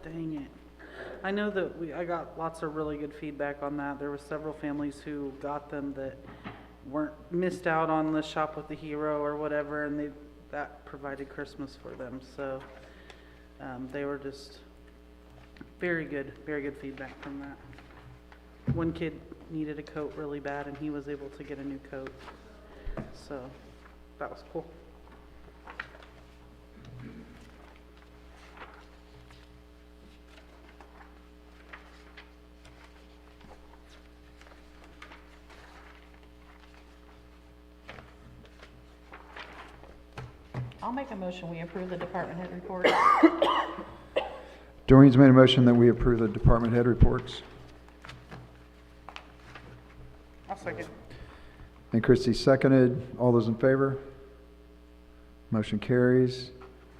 Dang it. I know that I got lots of really good feedback on that. There were several families who got them that weren't missed out on the Shop with the Hero or whatever, and that provided Christmas for them. So they were just very good feedback from that. One kid needed a coat really bad, and he was able to get a new coat. So that was cool. I'll make a motion, we approve the department head report. Doreen's made a motion that we approve the department head reports. I'll second. And Christie seconded. All those in favor? Motion carries.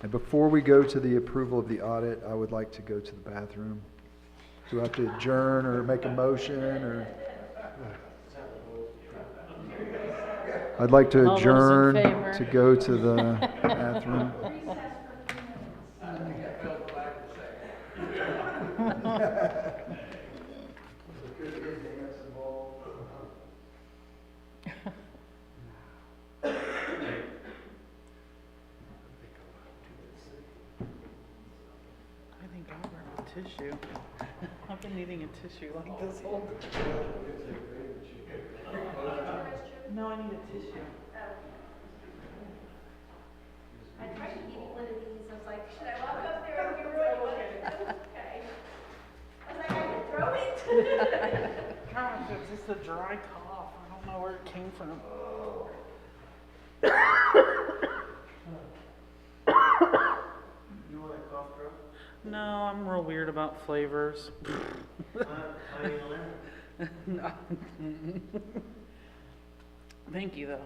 And before we go to the approval of the audit, I would like to go to the bathroom. Do I have to adjourn or make a motion or? I'd like to All those in adjourn favor? to go to the bathroom. I think I'll grab a tissue. I've been needing a tissue like this whole. No, I need a tissue. I tried to get one of these, I was like, should I walk up there and get rid of it? Okay. I was like, I can throw it. Gosh, it's just a dry cough. I don't know where it came from. You want a cough drop? No, I'm real weird about flavors. No. Thank you, though.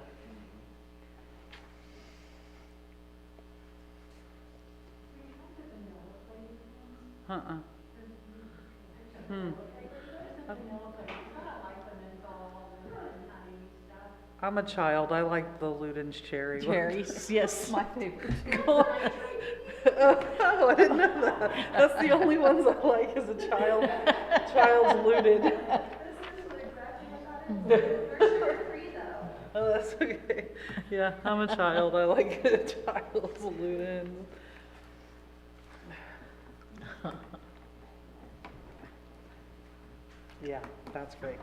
I'm a child. I like the Luden's cherry. Cherries, yes. My favorite. Oh, I didn't know that. That's the only ones I like as a child. Child's Luden. Oh, that's okay. Yeah, I'm a child. I like a child's Luden. Yeah, that's great.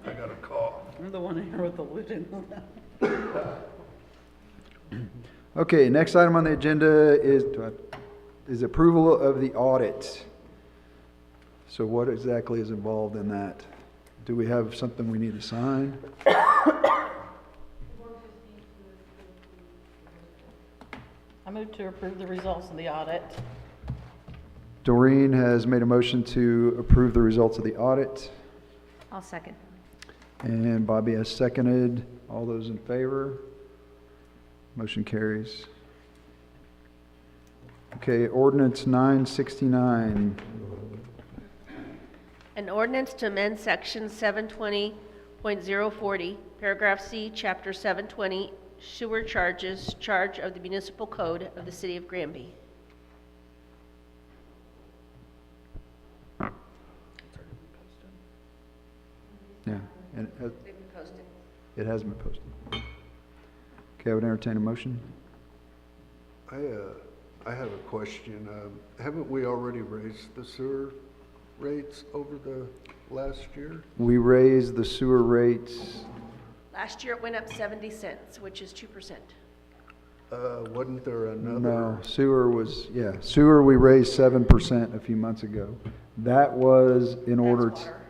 I got a cough. I'm the one here with the Luden. Okay, next item on the agenda is approval of the audit. So what exactly is involved in that? Do we have something we need to sign? I move to approve the results of the audit. Doreen has made a motion to approve the results of the audit, I'll second. and Bobby has seconded. All those in favor? Motion carries. Okay, ordinance 969. An ordinance to amend section 720.040, paragraph C, chapter 720, sewer charges, charge of the municipal code of the city of Granby. Yeah, and They've been posted. it has been posted. Okay, I would entertain a motion. I have a question. Haven't we already raised the sewer rates over the last year? We raised the sewer rates. Last year it went up 70 cents, which is 2%. Wasn't there another? No, sewer we raised 7% a few months ago. That was in order to. water.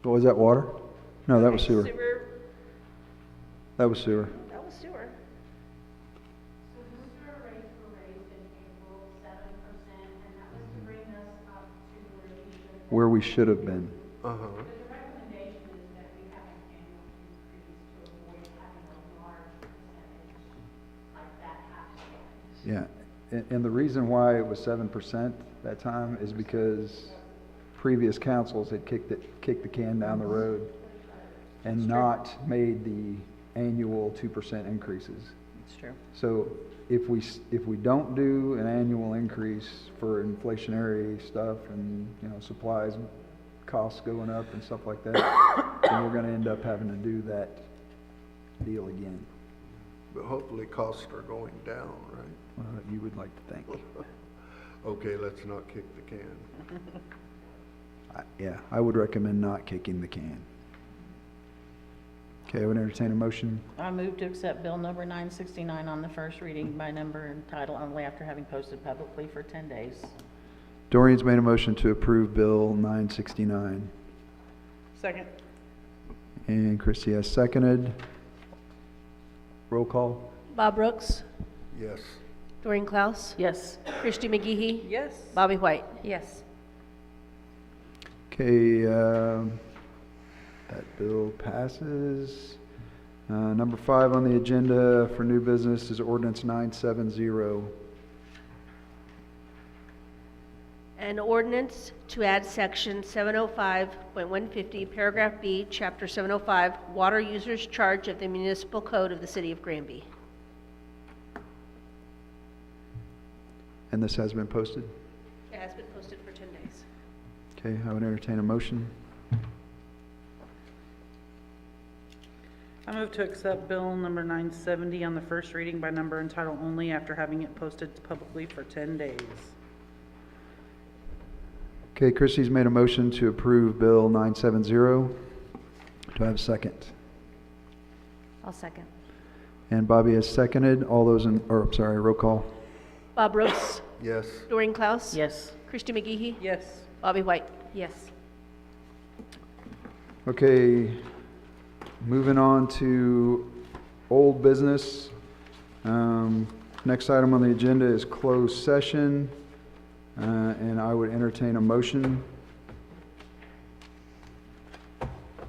What was that, water? No, that was sewer. Sewer, That was sewer. that was sewer. So the sewer rates were raised in April 7%, and that was to bring us up to where we should. Where we should have been. Uh-huh. But the recommendation is that we have an annual increase to avoid having a large percentage like that happening. Yeah, and the reason why it was 7% that time is because previous councils had kicked the can down the road and not made the annual 2% increases. It's true. So if we don't do an annual increase for inflationary stuff and, supplies, costs going up and stuff like that, then we're gonna end up having to do that deal again. But hopefully costs are going down, right? You would like to think. Okay, let's not kick the can. Yeah, I would recommend not kicking the can. Okay, I would entertain a motion. I move to accept bill number 969 on the first reading by number and title only after having posted publicly for 10 days. Doreen's made a motion to approve Bill 969, Second. and Christie has seconded. Roll call? Bob Brooks, Yes. Doreen Klaus, Yes. Christy McGehee, Yes. Bobby White. Yes. Okay, that bill passes. Number 5 on the agenda for new business is ordinance 970. An ordinance to add section 705.150, paragraph B, chapter 705, water users charge of the municipal code of the city of Granby. And this has been posted? It has been posted for 10 days. Okay, I would entertain a motion. I move to accept bill number 970 on the first reading by number and title only after having it posted publicly for 10 days. Okay, Christie's made a motion to approve Bill 970. Do I have a second? I'll second. And Bobby has seconded. All those roll call. Bob Brooks, Yes. Doreen Klaus, Yes. Christy McGehee, Yes. Bobby White. Yes. Okay, moving on to old business. Next item on the agenda is closed session, and I would entertain a motion.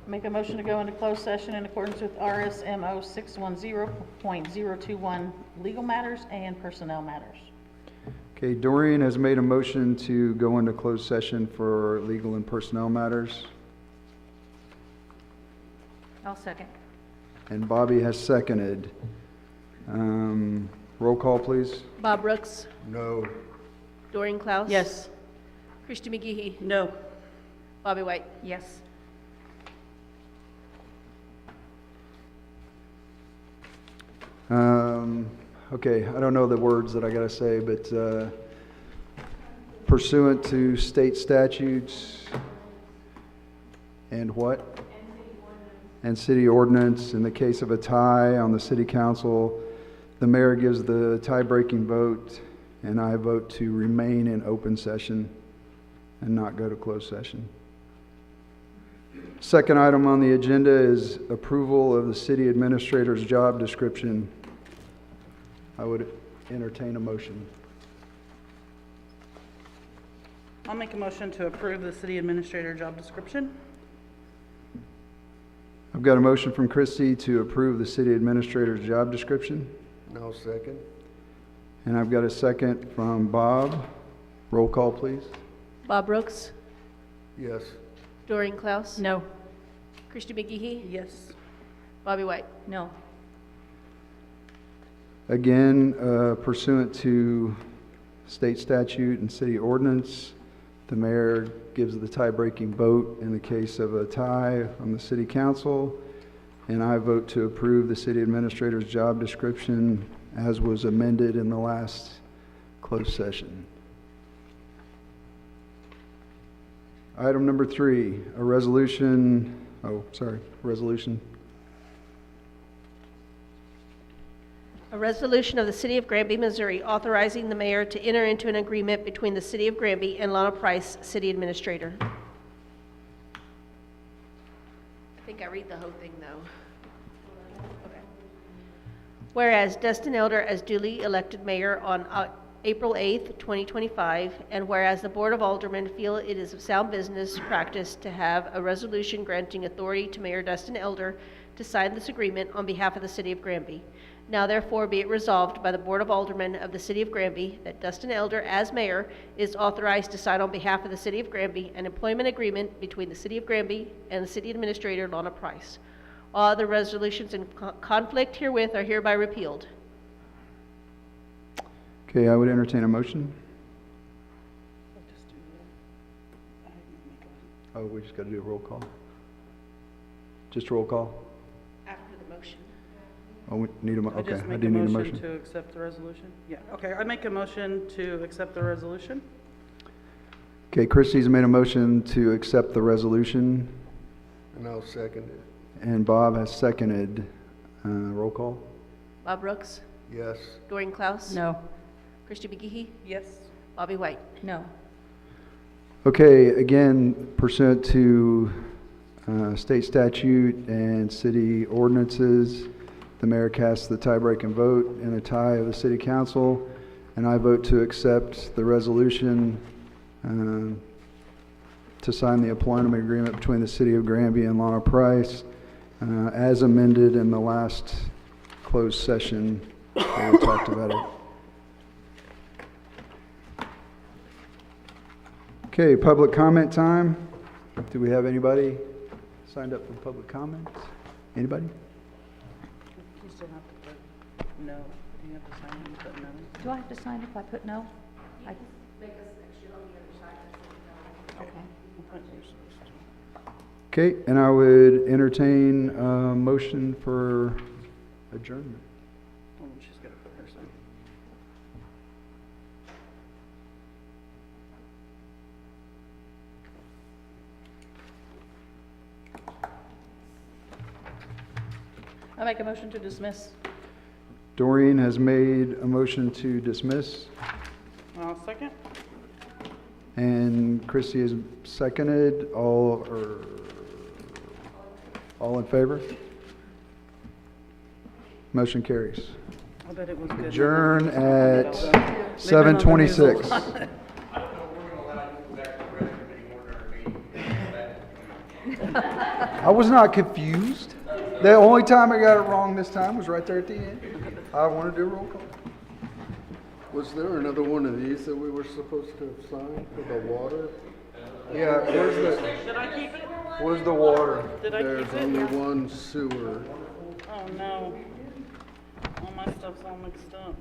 Make a motion to go into closed session in accordance with RSMO 610.021, legal matters and personnel matters. Okay, Doreen has made a motion to go into closed session for legal and personnel matters, I'll second. and Bobby has seconded. Roll call, please. Bob Brooks, No. Doreen Klaus. Yes. Christy McGehee, No. Bobby White. Yes. Okay, I don't know the words that I gotta say, but pursuant to state statutes and what? And city ordinance, in the case of a tie on the city council, the mayor gives the tie-breaking vote, and I vote to remain in open session and not go to closed session. Second item on the agenda is approval of the city administrator's job description. I would entertain a motion. I'll make a motion to approve the city administrator job description. I've got a motion from Christie to approve the city administrator's job description, Now second. and I've got a second from Bob. Roll call, please. Bob Brooks, Yes. Doreen Klaus, No. Christie McGehee, Yes. Bobby White. No. Again, pursuant to state statute and city ordinance, the mayor gives the tie-breaking vote in the case of a tie on the city council, and I vote to approve the city administrator's job description as was amended in the last closed session. Item number 3, a resolution. A resolution of the City of Granby, Missouri, authorizing the mayor to enter into an agreement between the City of Granby and Lana Price, City Administrator. I think I read the whole thing, though. Okay. Whereas Dustin Elder as duly elected mayor on April 8th, 2025, and whereas the Board of Aldermen feel it is of sound business practice to have a resolution granting authority to Mayor Dustin Elder to sign this agreement on behalf of the City of Granby. Now therefore be it resolved by the Board of Aldermen of the City of Granby that Dustin Elder, as mayor, is authorized to sign on behalf of the City of Granby an employment agreement between the City of Granby and the City Administrator, Lana Price. All other resolutions in conflict herewith are hereby repealed. Okay, I would entertain a motion. Oh, we just got to do a roll call? Just roll call? After the motion. Oh, we need a, I okay, just I make do a need a motion motion. to accept the resolution? Yeah, okay, I make a motion to accept the resolution. Okay, Christie's made a motion to accept the resolution, And I'll second it. and Bob has seconded. Roll call? Bob Brooks, Yes. Doreen Klaus, No. Christie McGehee, Yes. Bobby White. No. Okay, again, pursuant to state statute and city ordinances, the mayor casts the tie-breaking vote in a tie of the city council, and I vote to accept the resolution to sign the employment agreement between the City of Granby and Lana Price as amended in the last closed session where we talked about it. Okay, public comment time. Do we have anybody signed up for public comments? Anybody? You still have to put no. Do you have to sign and put no? Do I have to sign if I put no? I- Okay. Okay, and I would entertain a motion for adjournment. Oh, she's got to put her sign. I make a motion to dismiss. Doreen has made a motion to dismiss, I'll second. and Chrissy has seconded. All in favor? Motion carries. I bet it was good. Adjourn at They've been on the news a 7:26. lot. I don't know if we're gonna allow you to go back to the restroom anymore during our meeting. I was not confused. The only time I got it wrong this time was right there at the end. I want to do a roll call. Was there another one of these that we were supposed to have signed for the water? Yeah, Did I keep it? where's the water? Did I There's keep it? only one sewer. Oh, no. All my stuff's all mixed up.